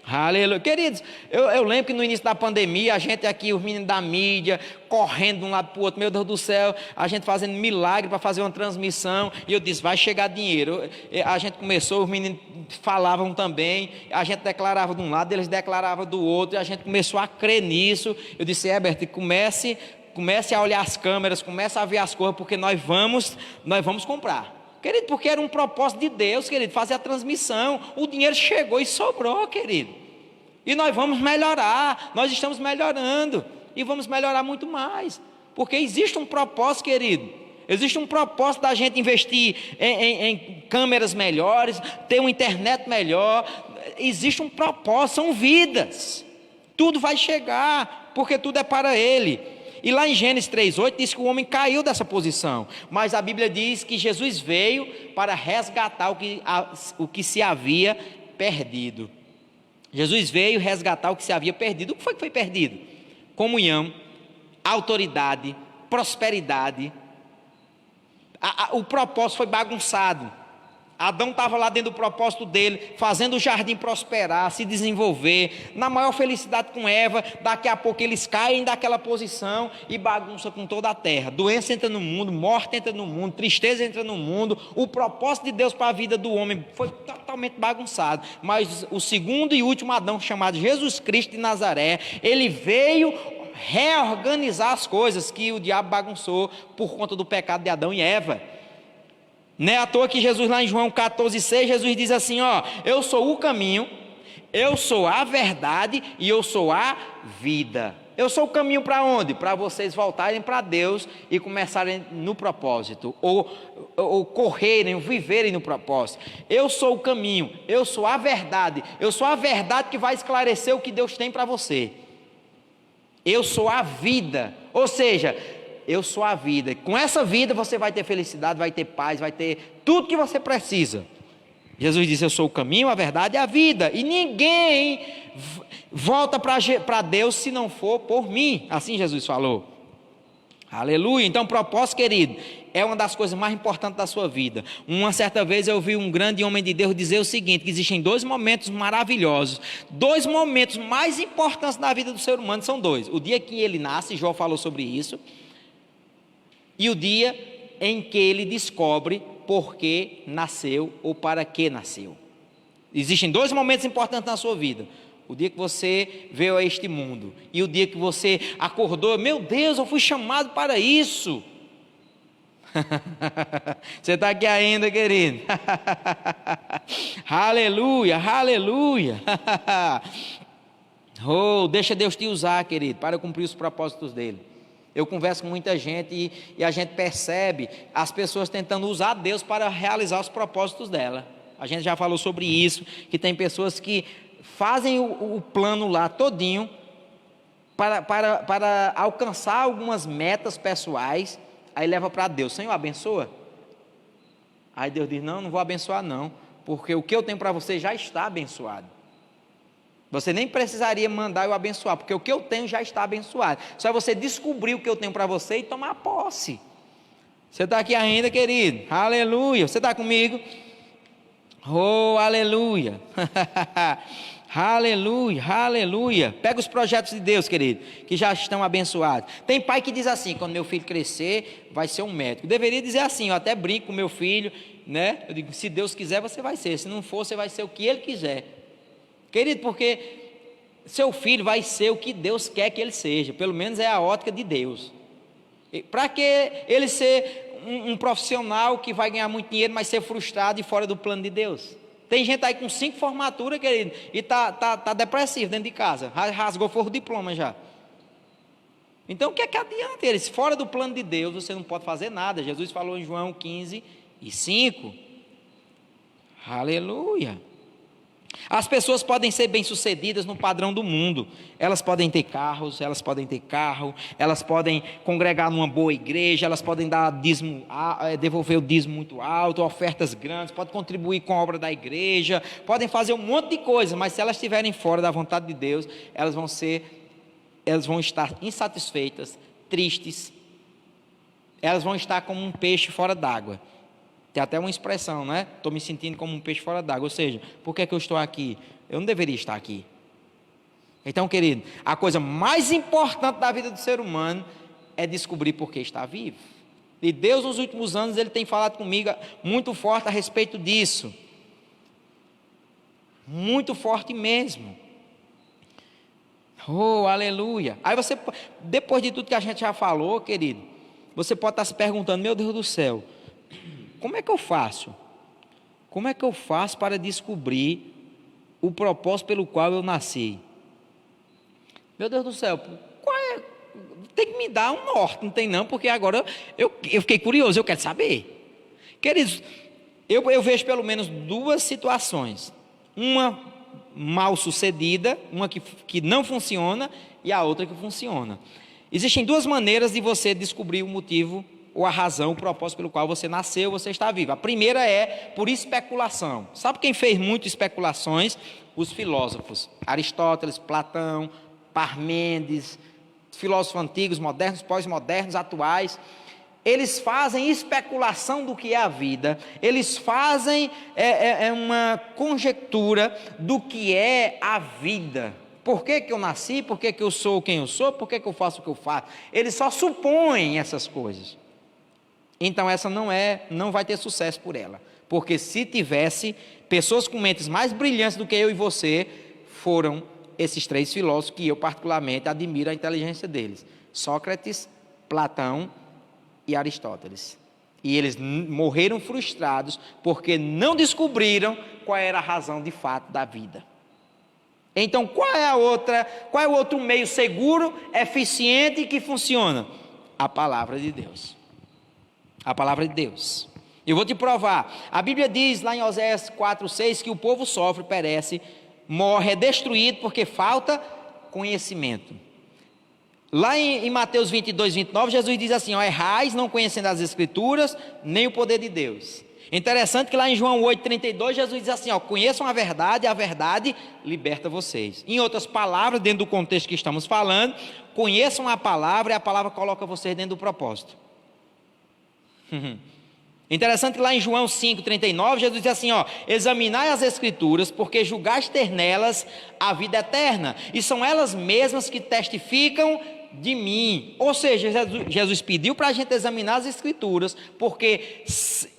Aleluia. Queridos, eu lembro que no início da pandemia, a gente aqui, os meninos da mídia, correndo de um lado para o outro, meu Deus do céu, a gente fazendo milagre para fazer uma transmissão, e eu disse, vai chegar dinheiro. A gente começou, os meninos falavam também, a gente declarava de um lado, eles declaravam do outro, e a gente começou a crer nisso. Eu disse, Herbert, comece a olhar as câmeras, comece a ver as coisas, porque nós vamos comprar. Querido, porque era um propósito de Deus, querido, fazer a transmissão. O dinheiro chegou e sobrou, querido. E nós vamos melhorar, nós estamos melhorando. E vamos melhorar muito mais. Porque existe um propósito, querido. Existe um propósito da gente investir em câmeras melhores, ter uma internet melhor. Existe um propósito, são vidas. Tudo vai chegar, porque tudo é para Ele. E lá em Gênesis 3:8 diz que o homem caiu dessa posição, mas a Bíblia diz que Jesus veio para resgatar o que se havia perdido. Jesus veio resgatar o que se havia perdido. O que foi perdido? Comunhão, autoridade, prosperidade. O propósito foi bagunçado. Adão estava lá dentro do propósito dele, fazendo o jardim prosperar, se desenvolver, na maior felicidade com Eva. Daqui a pouco eles caem daquela posição e bagunça com toda a terra. Doença entra no mundo, morte entra no mundo, tristeza entra no mundo. O propósito de Deus para a vida do homem foi totalmente bagunçado. Mas o segundo e último Adão, chamado Jesus Cristo de Nazaré, ele veio reorganizar as coisas que o diabo bagunçou por conta do pecado de Adão e Eva. Não é à toa que Jesus, lá em João 14,6, Jesus diz assim, eu sou o caminho, eu sou a verdade e eu sou a vida. Eu sou o caminho para onde? Para vocês voltarem para Deus e começarem no propósito, ou correrem, ou viverem no propósito. Eu sou o caminho, eu sou a verdade que vai esclarecer o que Deus tem para você. Eu sou a vida, ou seja, eu sou a vida. Com essa vida você vai ter felicidade, vai ter paz, vai ter tudo que você precisa. Jesus disse, eu sou o caminho, a verdade e a vida. E ninguém volta para Deus se não for por mim. Assim Jesus falou. Aleluia. Então, propósito, querido, é uma das coisas mais importantes da sua vida. Uma certa vez eu vi um grande homem de Deus dizer o seguinte, que existem 2 momentos maravilhosos, 2 momentos mais importantes na vida do ser humano, são 2. O dia que ele nasce, Jó falou sobre isso, e o dia em que ele descobre por que nasceu ou para que nasceu. Existem 2 momentos importantes na sua vida. O dia que você veio a este mundo e o dia que você acordou, meu Deus, eu fui chamado para isso. Você está aqui ainda, querido? Aleluia, aleluia. Oh, deixa Deus te usar, querido, para cumprir os propósitos dele. Eu converso com muita gente e a gente percebe as pessoas tentando usar Deus para realizar os propósitos dela. A gente já falou sobre isso, que tem pessoas que fazem o plano lá todinho para alcançar algumas metas pessoais, aí leva para Deus, Senhor, abençoa. Aí Deus diz, não vou abençoar não, porque o que eu tenho para você já está abençoado. Você nem precisaria mandar eu abençoar, porque o que eu tenho já está abençoado. Só é você descobrir o que eu tenho para você e tomar posse. Você está aqui ainda, querido? Aleluia. Você está comigo? Oh, aleluia. Aleluia, aleluia. Pega os projetos de Deus, querido, que já estão abençoados. Tem pai que diz assim, quando meu filho crescer, vai ser um médico. Deveria dizer assim, eu até brinco com meu filho, né? Eu digo, se Deus quiser, você vai ser. Se não for, você vai ser o que ele quiser. Querido, porque seu filho vai ser o que Deus quer que ele seja. Pelo menos é a ótica de Deus. Para que ele ser um profissional que vai ganhar muito dinheiro, mas ser frustrado e fora do plano de Deus? Tem gente aí com 5 formaturas, querido, e tá depressivo dentro de casa, rasgou o diploma já. Então o que é que adianta eles? Fora do plano de Deus você não pode fazer nada. Jesus falou em João 15:5. Aleluia. As pessoas podem ser bem-sucedidas no padrão do mundo. Elas podem ter carros, elas podem ter carro, elas podem congregar numa boa igreja, elas podem dar dízimo, devolver o dízimo muito alto, ofertas grandes, podem contribuir com a obra da igreja, podem fazer um monte de coisas, mas se elas estiverem fora da vontade de Deus, elas vão estar insatisfeitas, tristes, elas vão estar como um peixe fora d'água. Tem até uma expressão, né? Estou me sentindo como um peixe fora d'água. Ou seja, por que eu estou aqui? Eu não deveria estar aqui. Então, querido, a coisa mais importante da vida do ser humano é descobrir por que está vivo. E Deus, nos últimos anos, Ele tem falado comigo muito forte a respeito disso. Muito forte mesmo. Oh, aleluia. Aí você, depois de tudo que a gente já falou, querido, você pode estar se perguntando, meu Deus do céu, como é que eu faço? Como é que eu faço para descobrir o propósito pelo qual eu nasci? Meu Deus do céu, tem que me dar um norte, não tem não, porque agora eu fiquei curioso, eu quero saber. Queridos, eu vejo pelo menos 2 situações. Uma mal sucedida, uma que não funciona e a outra que funciona. Existem 2 maneiras de você descobrir o motivo ou a razão, o propósito pelo qual você nasceu, você está vivo. A primeira é por especulação. Sabe quem fez muitas especulações? Os filósofos. Aristóteles, Platão, Parmênides, filósofos antigos, modernos, pós-modernos, atuais. Eles fazem especulação do que é a vida. Eles fazem uma conjectura do que é a vida. Por que eu nasci? Por que eu sou quem eu sou? Por que eu faço o que eu faço? Eles só supõem essas coisas. Então essa não vai ter sucesso por ela, porque se tivesse, pessoas com mentes mais brilhantes do que eu e você, foram esses 3 filósofos que eu particularmente admiro a inteligência deles, Sócrates, Platão e Aristóteles. E eles morreram frustrados, porque não descobriram qual era a razão de fato da vida. Então qual é o outro meio seguro, eficiente e que funciona? A palavra de Deus. A palavra de Deus. Eu vou te provar. A Bíblia diz lá em Oséias 4:6 que o povo sofre, perece, morre, é destruído porque falta conhecimento. Lá em Mateus 22:29, Jesus diz assim: errais não conhecendo as Escrituras, nem o poder de Deus. Interessante que lá em João 8,32, Jesus diz assim, ó, conheçam a verdade liberta vocês. Em outras palavras, dentro do contexto que estamos falando, conheçam a palavra e a palavra coloca vocês dentro do propósito. Interessante que lá em João 5,39, Jesus diz assim, ó, examinai as escrituras, porque julgais ter nelas a vida eterna, e são elas mesmas que testificam de mim. Ou seja, Jesus pediu para a gente examinar as escrituras, porque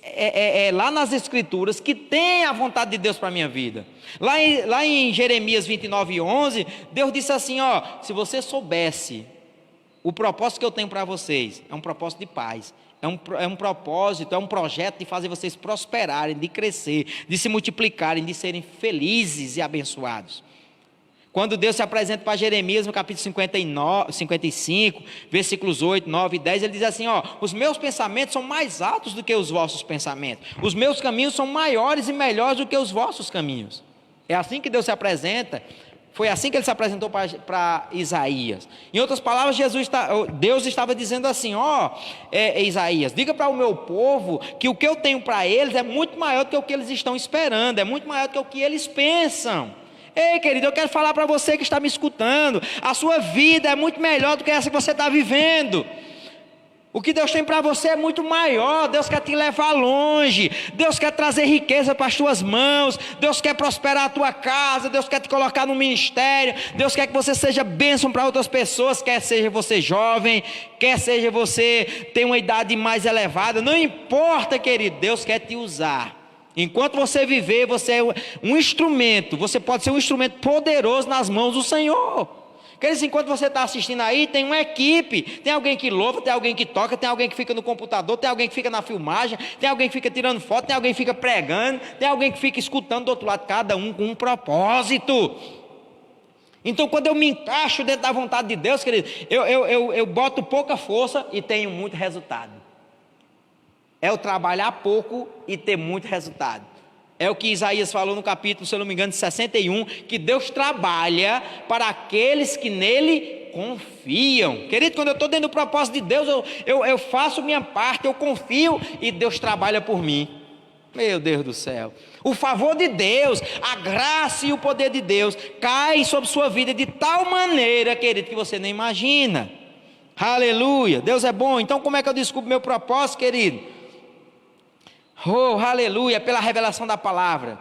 é lá nas escrituras que tem a vontade de Deus para a minha vida. Lá em Jeremias 29,11, Deus disse assim, ó, se você soubesse o propósito que eu tenho para vocês, é um propósito de paz, é um propósito, é um projeto de fazer vocês prosperarem, de crescer, de se multiplicarem, de serem felizes e abençoados. Quando Deus se apresenta para Jeremias no capítulo 55, versículos 8, 9 e 10, ele diz assim, ó, os meus pensamentos são mais altos do que os vossos pensamentos, os meus caminhos são maiores e melhores do que os vossos caminhos. É assim que Deus se apresenta. Foi assim que ele se apresentou para Isaías. Em outras palavras, Deus estava dizendo assim, ó, Isaías, diga para o meu povo que o que eu tenho para eles é muito maior do que o que eles estão esperando, é muito maior do que o que eles pensam. Ei, querido, eu quero falar para você que está me escutando, a sua vida é muito melhor do que essa que você está vivendo. O que Deus tem para você é muito maior. Deus quer te levar longe, Deus quer trazer riqueza para as tuas mãos, Deus quer prosperar a tua casa, Deus quer te colocar no ministério, Deus quer que você seja bênção para outras pessoas, quer seja você jovem, quer seja você ter uma idade mais elevada, não importa, querido, Deus quer te usar. Enquanto você viver, você é um instrumento, você pode ser um instrumento poderoso nas mãos do Senhor. Queridos, enquanto você está assistindo aí, tem uma equipe, tem alguém que louva, tem alguém que toca, tem alguém que fica no computador, tem alguém que fica na filmagem, tem alguém que fica tirando foto, tem alguém que fica pregando, tem alguém que fica escutando do outro lado, cada um com um propósito. Então, quando eu me encaixo dentro da vontade de Deus, querido, eu boto pouca força e tenho muito resultado. É o trabalhar pouco e ter muito resultado. É o que Isaías falou no capítulo, se eu não me engano, 61, que Deus trabalha para aqueles que nele confiam. Querido, quando eu estou dentro do propósito de Deus, eu faço minha parte, eu confio e Deus trabalha por mim. Meu Deus do céu. O favor de Deus, a graça e o poder de Deus caem sobre sua vida de tal maneira, querido, que você nem imagina. Aleluia, Deus é bom. Então como é que eu descubro meu propósito, querido? Oh, aleluia, pela revelação da palavra.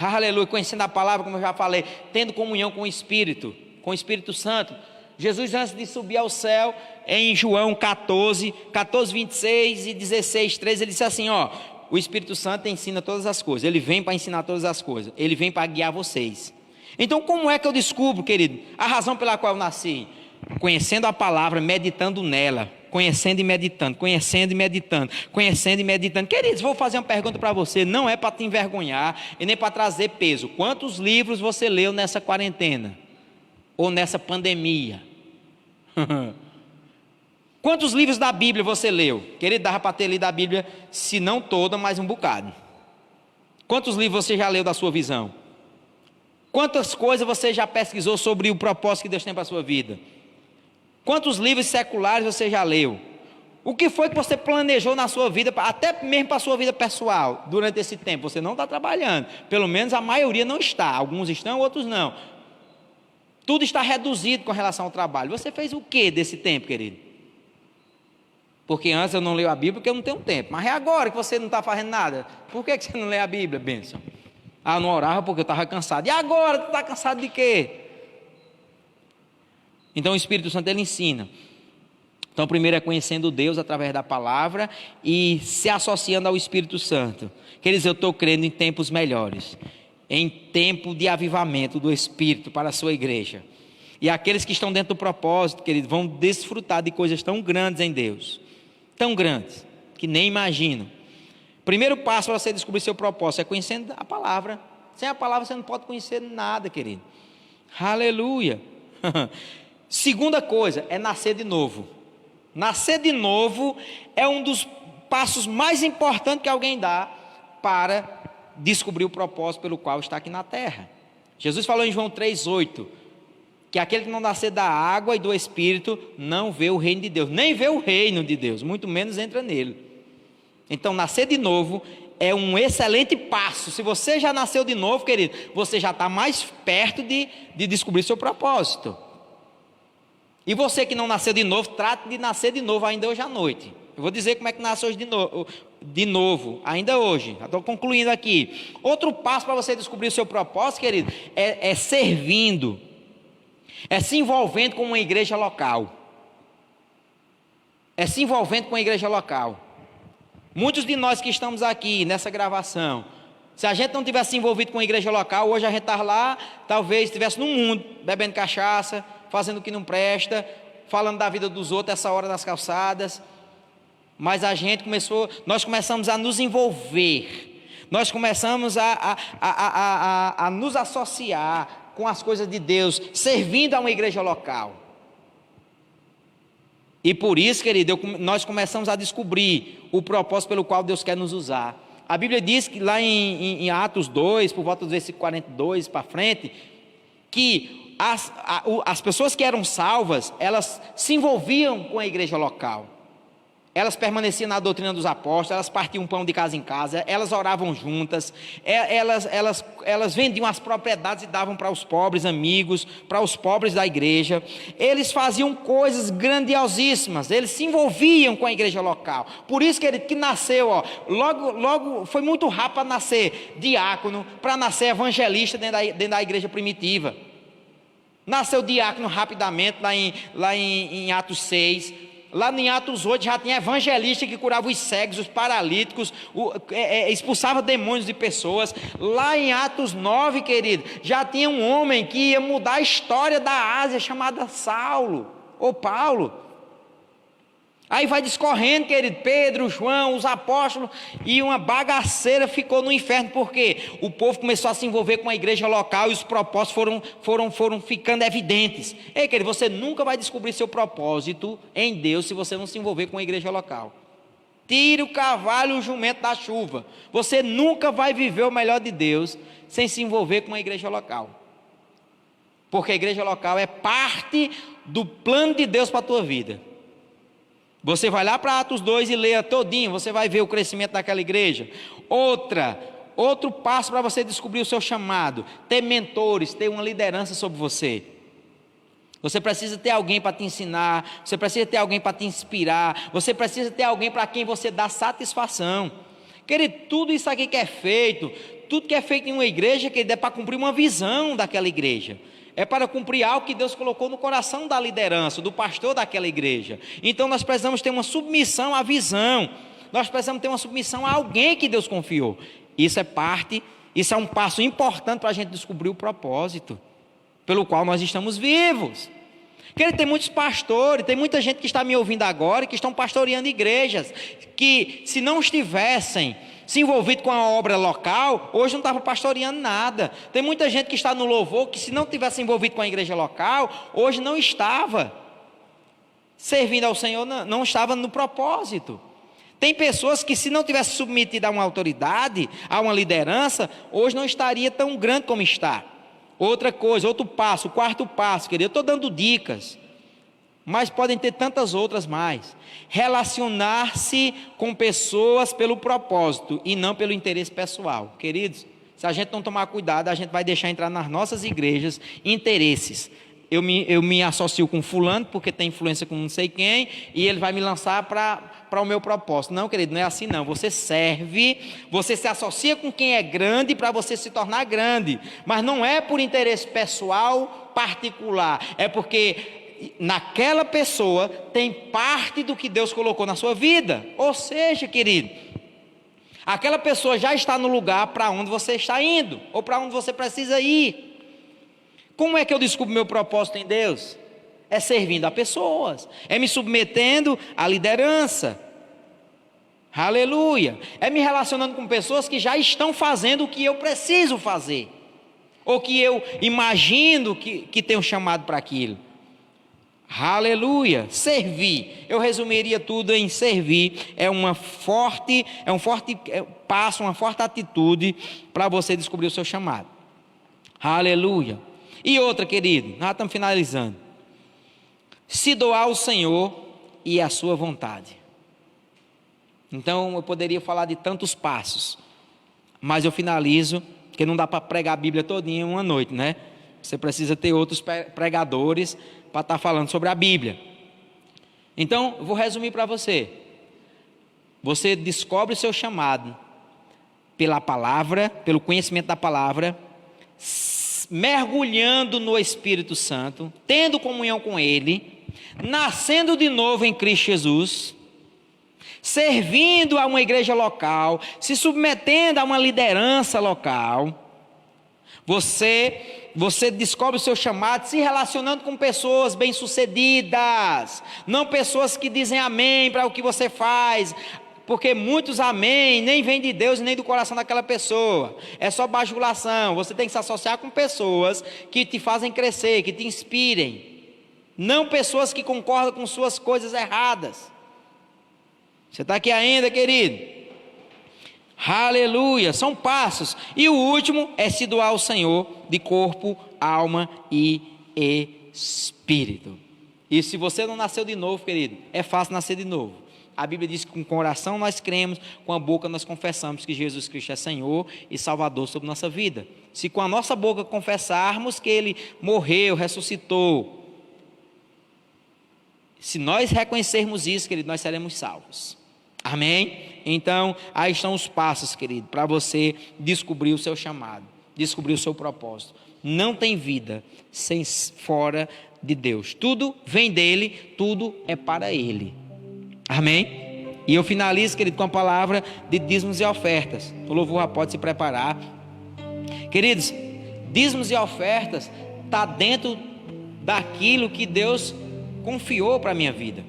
Aleluia, conhecendo a palavra, como eu já falei, tendo comunhão com o Espírito Santo. Jesus, antes de subir ao céu, em João 14, 26 e 16, 13, ele disse assim, ó, o Espírito Santo ensina todas as coisas, ele vem para ensinar todas as coisas, ele vem para guiar vocês. Então como é que eu descubro, querido, a razão pela qual eu nasci? Conhecendo a palavra, meditando nela, conhecendo e meditando, conhecendo e meditando, conhecendo e meditando. Queridos, vou fazer uma pergunta para você, não é para te envergonhar e nem para trazer peso. Quantos livros você leu nessa quarentena? Ou nessa pandemia? Quantos livros da Bíblia você leu? Querido, dava para ter lido a Bíblia, se não toda, mas um bocado. Quantos livros você já leu da sua visão? Quantas coisas você já pesquisou sobre o propósito que Deus tem para a sua vida? Quantos livros seculares você já leu? O que foi que você planejou na sua vida, até mesmo para a sua vida pessoal, durante esse tempo? Você não está trabalhando, pelo menos a maioria não está, alguns estão, outros não. Tudo está reduzido com relação ao trabalho. Você fez o que desse tempo, querido? Porque antes eu não leio a Bíblia porque eu não tenho tempo, mas é agora que você não está fazendo nada. Por que você não lê a Bíblia, bênção? Ah, eu não orava porque eu estava cansado. E agora, tu está cansado de quê? Então o Espírito Santo ele ensina. Então primeiro é conhecendo Deus através da palavra e se associando ao Espírito Santo. Queridos, eu estou crendo em tempos melhores, em tempo de avivamento do Espírito para a sua igreja. E aqueles que estão dentro do propósito, queridos, vão desfrutar de coisas tão grandes em Deus, tão grandes, que nem imaginam. Primeiro passo para você descobrir seu propósito é conhecendo a palavra. Sem a palavra você não pode conhecer nada, querido. Aleluia. Segunda coisa é nascer de novo. Nascer de novo é um dos passos mais importantes que alguém dá para descobrir o propósito pelo qual está aqui na terra. Jesus falou em João 3,8 que aquele que não nascer da água e do Espírito não vê o reino de Deus, nem vê o reino de Deus, muito menos entra nele. Então nascer de novo é um excelente passo. Se você já nasceu de novo, querido, você já está mais perto de descobrir seu propósito. E você que não nasceu de novo, trate de nascer de novo ainda hoje à noite. Eu vou dizer como é que nasce hoje de novo, ainda hoje. Já estou concluindo aqui. Outro passo para você descobrir o seu propósito, querido, é servindo, é se envolvendo com uma igreja local. É se envolvendo com a igreja local. Muitos de nós que estamos aqui nessa gravação, se a gente não tivesse envolvido com a igreja local, hoje a gente estava lá, talvez estivesse no mundo, bebendo cachaça, fazendo o que não presta, falando da vida dos outros essa hora das calçadas. Mas nós começamos a nos envolver, nós começamos a nos associar com as coisas de Deus, servindo a uma igreja local. E por isso, querido, nós começamos a descobrir o propósito pelo qual Deus quer nos usar. A Bíblia diz que lá em Atos 2, por volta do versículo 42 para frente, que as pessoas que eram salvas, elas se envolviam com a igreja local. Elas permaneciam na doutrina dos apóstolos, elas partiam pão de casa em casa, elas oravam juntas, elas vendiam as propriedades e davam para os pobres amigos, para os pobres da igreja. Eles faziam coisas grandiosíssimas, eles se envolviam com a igreja local. Por isso, querido, que nasceu, logo foi muito rápido para nascer diácono, para nascer evangelista dentro da igreja primitiva. Nasceu diácono rapidamente, lá em Atos 6. Lá em Atos 8 já tinha evangelista que curava os cegos, os paralíticos, expulsava demônios de pessoas. Lá em Atos 9, querido, já tinha um homem que ia mudar a história da Ásia, chamado Saulo, ou Paulo. Aí vai discorrendo, querido, Pedro, João, os apóstolos, e uma bagaceira ficou no inferno, porque o povo começou a se envolver com a igreja local e os propósitos foram ficando evidentes. Ei, querido, você nunca vai descobrir seu propósito em Deus se você não se envolver com a igreja local. Tire o cavalo e o jumento da chuva. Você nunca vai viver o melhor de Deus sem se envolver com a igreja local. Porque a igreja local é parte do plano de Deus para a tua vida. Você vai lá para Atos 2 e leia todinho, você vai ver o crescimento daquela igreja. Outro passo para você descobrir o seu chamado, ter mentores, ter uma liderança sobre você. Você precisa ter alguém para te ensinar, você precisa ter alguém para te inspirar, você precisa ter alguém para quem você dá satisfação. Querido, tudo isso aqui que é feito, tudo que é feito em uma igreja, querido, é para cumprir uma visão daquela igreja. É para cumprir algo que Deus colocou no coração da liderança, do pastor daquela igreja. Então nós precisamos ter uma submissão à visão. Nós precisamos ter uma submissão a alguém que Deus confiou. Isso é um passo importante para a gente descobrir o propósito pelo qual nós estamos vivos. Porque tem muitos pastores, tem muita gente que está me ouvindo agora, que estão pastoreando igrejas, que se não estivessem se envolvido com a obra local, hoje não estava pastoreando nada. Tem muita gente que está no louvor, que se não tivesse envolvido com a igreja local, hoje não estava servindo ao Senhor, não estava no propósito. Tem pessoas que se não tivesse submetido a uma autoridade, a uma liderança, hoje não estaria tão grande como está. Outra coisa, outro passo, o quarto passo, querido, eu estou dando dicas, mas podem ter tantas outras mais. Relacionar-se com pessoas pelo propósito e não pelo interesse pessoal. Queridos, se a gente não tomar cuidado, a gente vai deixar entrar nas nossas igrejas interesses. Eu me associo com fulano porque tem influência com não sei quem e ele vai me lançar para o meu propósito. Não, querido, não é assim não. Você serve, você se associa com quem é grande para você se tornar grande. Mas não é por interesse pessoal particular, é porque naquela pessoa tem parte do que Deus colocou na sua vida. Ou seja, querido, aquela pessoa já está no lugar para onde você está indo, ou para onde você precisa ir. Como é que eu descubro meu propósito em Deus? É servindo a pessoas, é me submetendo à liderança. Aleluia! É me relacionando com pessoas que já estão fazendo o que eu preciso fazer, ou que eu imagino que tenho chamado para aquilo. Aleluia! Servir, eu resumiria tudo em servir. É um forte passo, uma forte atitude para você descobrir o seu chamado. Aleluia! E outra, querido, nós estamos finalizando. Se doar ao Senhor e à sua vontade. Então eu poderia falar de tantos passos, Mas eu finalizo, porque não dá para pregar a Bíblia todinha em uma noite, né? Você precisa ter outros pregadores para estar falando sobre a Bíblia. Então, eu vou resumir para você. Você descobre o seu chamado pela palavra, pelo conhecimento da palavra, mergulhando no Espírito Santo, tendo comunhão com Ele, nascendo de novo em Cristo Jesus, servindo a uma igreja local, se submetendo a uma liderança local. Você descobre o seu chamado se relacionando com pessoas bem-sucedidas, não pessoas que dizem amém para o que você faz, porque muitos amém nem vem de Deus nem do coração daquela pessoa, é só bajulação. Você tem que se associar com pessoas que te fazem crescer, que te inspirem, não pessoas que concordam com suas coisas erradas. Você está aqui ainda, querido? Aleluia, são passos. E o último é se doar ao Senhor de corpo, alma e espírito. E se você não nasceu de novo, querido, é fácil nascer de novo. A Bíblia diz que com o coração nós cremos, com a boca nós confessamos que Jesus Cristo é Senhor e Salvador sobre nossa vida. Se com a nossa boca confessarmos que Ele morreu, ressuscitou, se nós reconhecermos isso, querido, nós seremos salvos. Amém? Então, aí estão os passos, querido, para você descobrir o seu chamado, descobrir o seu propósito. Não tem vida sem fora de Deus. Tudo vem dele, tudo é para ele. Amém? E eu finalizo, querido, com a palavra de dízimos e ofertas. O louvor já pode se preparar. Queridos, dízimos e ofertas está dentro daquilo que Deus confiou para a minha vida.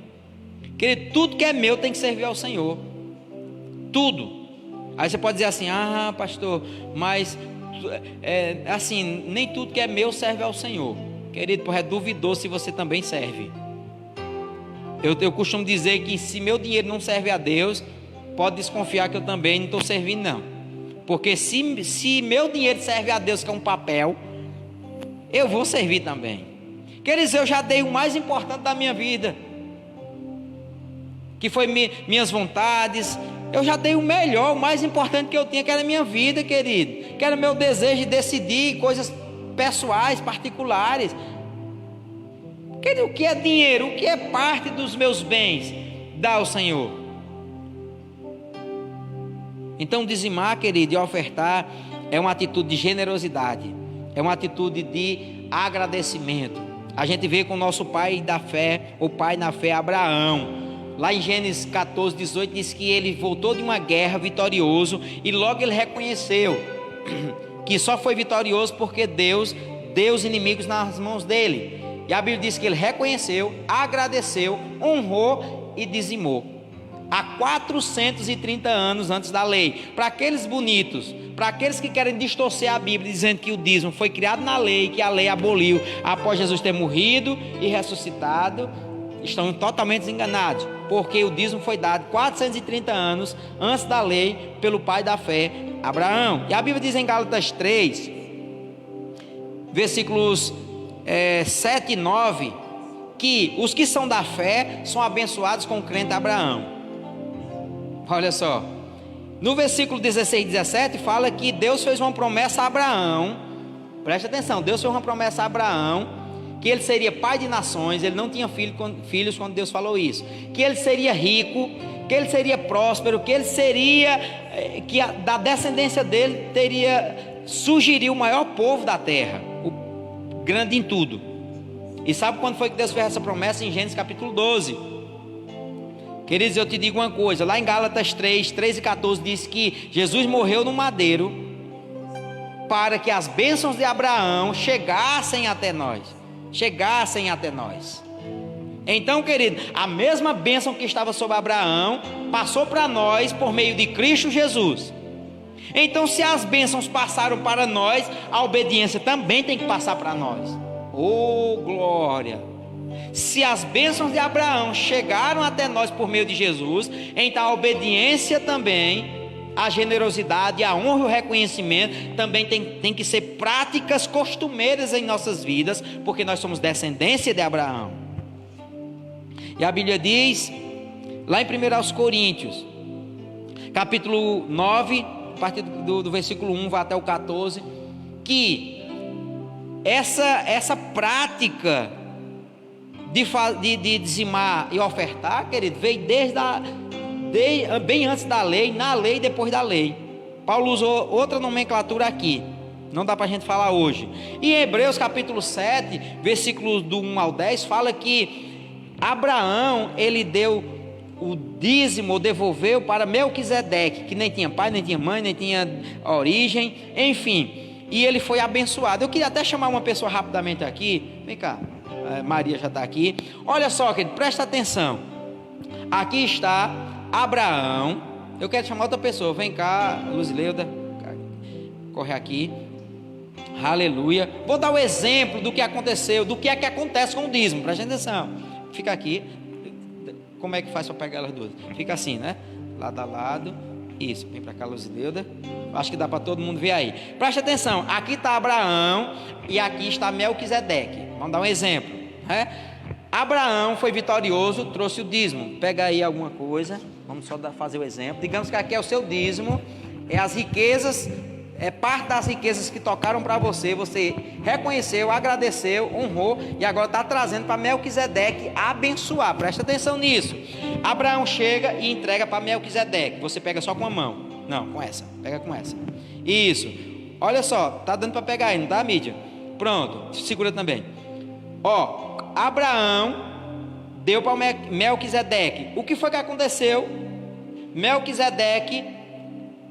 Querido, tudo que é meu tem que servir ao Senhor. Tudo. Aí você pode dizer assim: ah, pastor, mas assim, nem tudo que é meu serve ao Senhor. Querido, é duvidoso se você também serve. Eu costumo dizer que se meu dinheiro não serve a Deus, pode desconfiar que eu também não estou servindo, não. Porque se meu dinheiro serve a Deus, que é um papel, eu vou servir também. Queridos, eu já dei o mais importante da minha vida, que foi minhas vontades. Eu já dei o melhor, o mais importante que eu tinha, que era a minha vida, querido, que era o meu desejo de decidir coisas pessoais, particulares. Querido, o que é dinheiro? O que é parte dos meus bens? Dá ao Senhor. Então dizimar, querido, e ofertar é uma atitude de generosidade, é uma atitude de agradecimento. A gente vê com o nosso pai da fé, o pai na fé, Abraão. Lá em Gênesis 14, 18, diz que ele voltou de uma guerra vitorioso e logo ele reconheceu que só foi vitorioso porque Deus deu os inimigos nas mãos dele. E a Bíblia diz que ele reconheceu, agradeceu, honrou e dizimou. Há 430 anos antes da lei. Para aqueles bonitos, para aqueles que querem distorcer a Bíblia, dizendo que o dízimo foi criado na lei, que a lei aboliu após Jesus ter morrido e ressuscitado, estão totalmente enganados, porque o dízimo foi dado 430 anos antes da lei pelo pai da fé, Abraão. E a Bíblia diz em Gálatas 3, versículos 7 e 9, que os que são da fé são abençoados com o crente Abraão. Olha só, no versículo 16 e 17 fala que Deus fez uma promessa a Abraão. Preste atenção, Deus fez uma promessa a Abraão, que ele seria pai de nações. Ele não tinha filhos quando Deus falou isso. Que ele seria rico, que ele seria próspero, que ele seria, que da descendência dele surgiria o maior povo da terra, o grande em tudo. E sabe quando foi que Deus fez essa promessa? Em Gênesis capítulo 12. Queridos, eu te digo uma coisa, lá em Gálatas 3, 13 e 14 diz que Jesus morreu no madeiro para que as bênçãos de Abraão chegassem até nós. Então, querido, a mesma bênção que estava sobre Abraão passou para nós por meio de Cristo Jesus. Então, se as bênçãos passaram para nós, a obediência também tem que passar para nós. Oh, glória! Se as bênçãos de Abraão chegaram até nós por meio de Jesus, então a obediência também, a generosidade, a honra e o reconhecimento também tem que ser práticas costumeiras em nossas vidas, porque nós somos descendência de Abraão. E a Bíblia diz, lá em 1 Coríntios, capítulo 9, a partir do versículo 1 vai até o 14, que essa prática de dizimar e ofertar, querido, veio bem antes da lei, na lei e depois da lei. Paulo usou outra nomenclatura aqui, não dá para a gente falar hoje. E em Hebreus capítulo 7, versículos do 1 ao 10, fala que Abraão, ele deu o dízimo, devolveu para Melquisedeque, que nem tinha pai, nem tinha mãe, nem tinha origem, enfim, e ele foi abençoado. Eu queria até chamar uma pessoa rapidamente aqui, vem cá, Maria já está aqui. Olha só, querido, presta atenção, aqui está Abraão. Eu quero chamar outra pessoa, vem cá, Luzileuda, corre aqui, aleluia. Vou dar o exemplo do que aconteceu, do que é que acontece com o dízimo, presta atenção, fica aqui. Como é que faz para pegar elas duas? Fica assim, né? Lado a lado. Isso, vem para cá, Luzileuda. Acho que dá para todo mundo ver aí. Presta atenção, aqui está Abraão e aqui está Melquisedeque. Vamos dar um exemplo, né? Abraão foi vitorioso, trouxe o dízimo. Pega aí alguma coisa, vamos só fazer o exemplo. Digamos que aqui é o seu dízimo, é as riquezas, é parte das riquezas que tocaram para você. Você reconheceu, agradeceu, honrou e agora está trazendo para Melquisedeque abençoar. Presta atenção nisso. Abraão chega e entrega para Melquisedeque. Você pega só com a mão. Não, com essa. Pega com essa. Isso. Olha só, tá dando para pegar aí, não tá, mídia? Pronto. Segura também. Ó, Abraão deu para Melquisedeque. O que foi que aconteceu? Melquisedeque,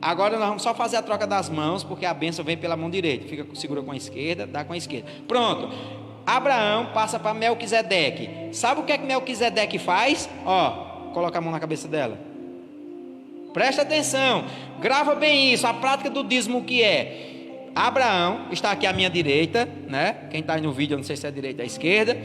agora nós vamos só fazer a troca das mãos, porque a bênção vem pela mão direita. Segura com a esquerda, dá com a esquerda. Pronto. Abraão passa para Melquisedeque. Sabe o que é que Melquisedeque faz? Ó, coloca a mão na cabeça dela. Presta atenção. Grava bem isso. A prática do dízimo que é. Abraão está aqui à minha direita, né? Quem está aí no vídeo, eu não sei se é a direita ou a esquerda.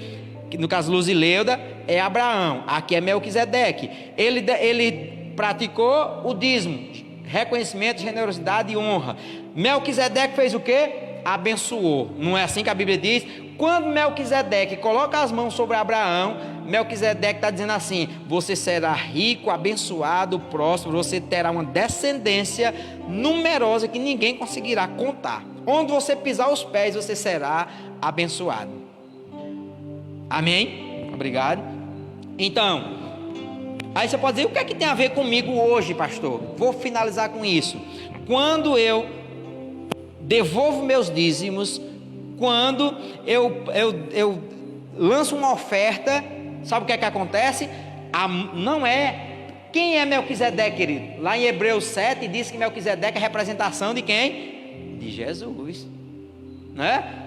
No caso, Luzileuda é Abraão. Aqui é Melquisedeque. Ele praticou o dízimo. Reconhecimento, generosidade e honra. Melquisedeque fez o quê? Abençoou. Não é assim que a Bíblia diz? Quando Melquisedeque coloca as mãos sobre Abraão, Melquisedeque está dizendo assim: você será rico, abençoado, próspero, você terá uma descendência numerosa que ninguém conseguirá contar. Onde você pisar os pés, você será abençoado. Amém? Obrigado. Então, aí você pode dizer: o que é que tem a ver comigo hoje, pastor? Vou finalizar com isso. Quando eu devolvo meus dízimos, quando eu lanço uma oferta, sabe o que é que acontece? Não é... Quem é Melquisedeque, querido? Lá em Hebreus 7 diz que Melquisedeque é representação de quem? De Jesus, né?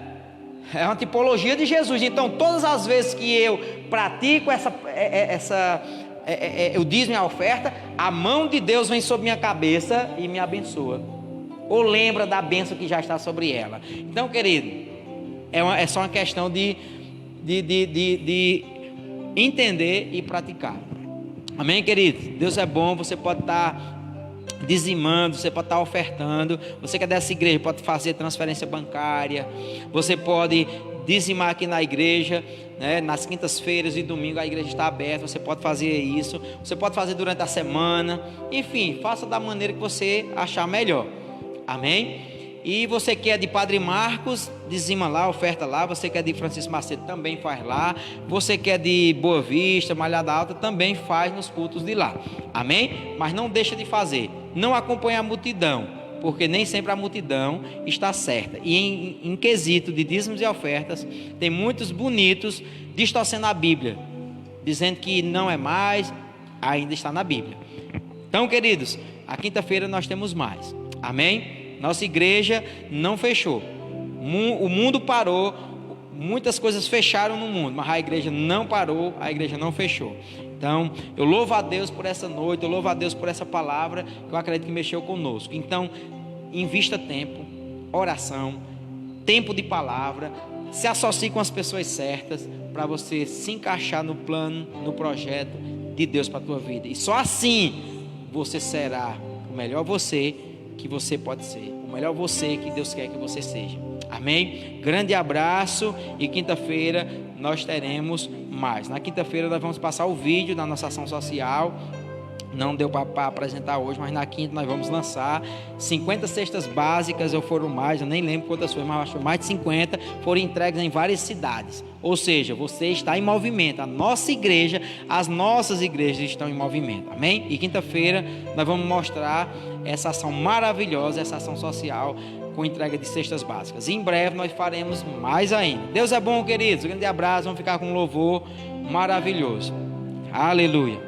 É uma tipologia de Jesus. Então, todas as vezes que eu pratico o dízimo e a oferta, a mão de Deus vem sobre minha cabeça e me abençoa, ou lembra da bênção que já está sobre ela. Então, querido, é só uma questão de entender e praticar. Amém, querido? Deus é bom. Você pode estar dizimando, você pode estar ofertando. Você que é dessa igreja pode fazer transferência bancária. Você pode dizimar aqui na igreja, né? Nas quintas-feiras e domingo a igreja está aberta. Você pode fazer isso. Você pode fazer durante a semana. Enfim, faça da maneira que você achar melhor. Amém? E você que é de Padre Marcos, dizima lá, oferta lá. Você que é de Francisco Macedo, também faz lá. Você que é de Boa Vista, Malhada Alta, também faz nos cultos de lá. Amém? Mas não deixa de fazer. Não acompanhe a multidão, porque nem sempre a multidão está certa. E em quesito de dízimos e ofertas, tem muitos bonitos distorcendo a Bíblia, dizendo que não é mais, ainda está na Bíblia. Então, queridos, a quinta-feira nós temos mais. Amém? Nossa igreja não fechou. O mundo parou. Muitas coisas fecharam no mundo, mas a igreja não parou, a igreja não fechou. Então, eu louvo a Deus por essa noite, eu louvo a Deus por essa palavra, que eu acredito que mexeu conosco. Então, invista tempo, oração, tempo de palavra, se associe com as pessoas certas, para você se encaixar no plano, no projeto de Deus para a tua vida. E só assim, você será o melhor você que você pode ser, o melhor você que Deus quer que você seja. Amém? Grande abraço, e quinta-feira nós teremos mais. Na quinta-feira nós vamos passar o vídeo da nossa ação social Não deu para apresentar hoje, mas na quinta nós vamos lançar 50 cestas básicas, ou foram mais, eu nem lembro quantas foi, mas acho que foi mais de 50, foram entregues em várias cidades. Ou seja, você está em movimento, a nossa igreja, as nossas igrejas estão em movimento, amém? E quinta-feira nós vamos mostrar essa ação maravilhosa, essa ação social com entrega de cestas básicas. E em breve nós faremos mais ainda. Deus é bom, queridos, um grande abraço, vamos ficar com um louvor maravilhoso. Aleluia.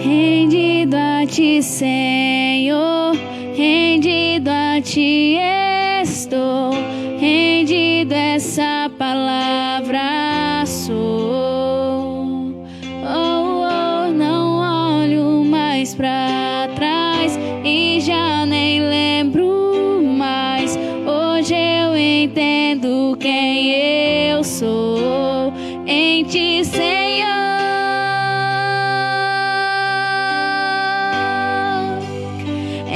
Rendido a ti, Senhor, rendido a ti estou, rendido essa palavra sou. Não olho mais pra trás e já nem lembro mais. Hoje eu entendo quem eu sou em ti, Senhor.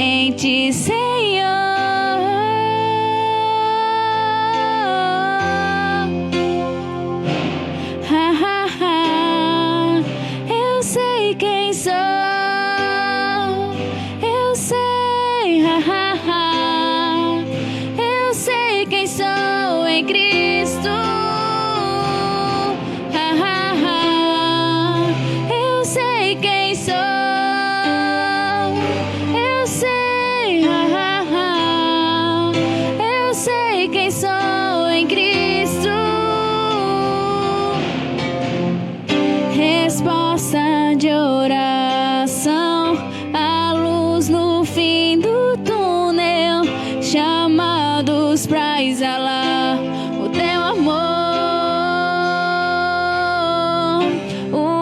Em ti, Senhor, eu sei quem sou, eu sei, eu sei quem sou em Cristo, eu sei quem sou. Quem sou em Cristo, resposta de oração, a luz no fim do túnel, chamados pra exalar o teu amor,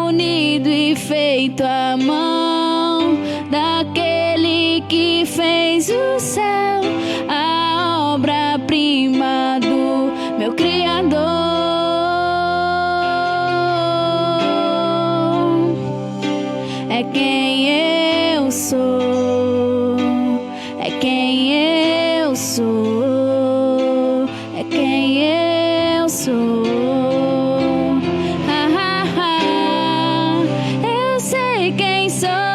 unido e feito à mão daquele que fez o céu, a obra-prima do meu Criador. É quem eu sou, é quem eu sou, é quem eu sou. Eu sei quem sou.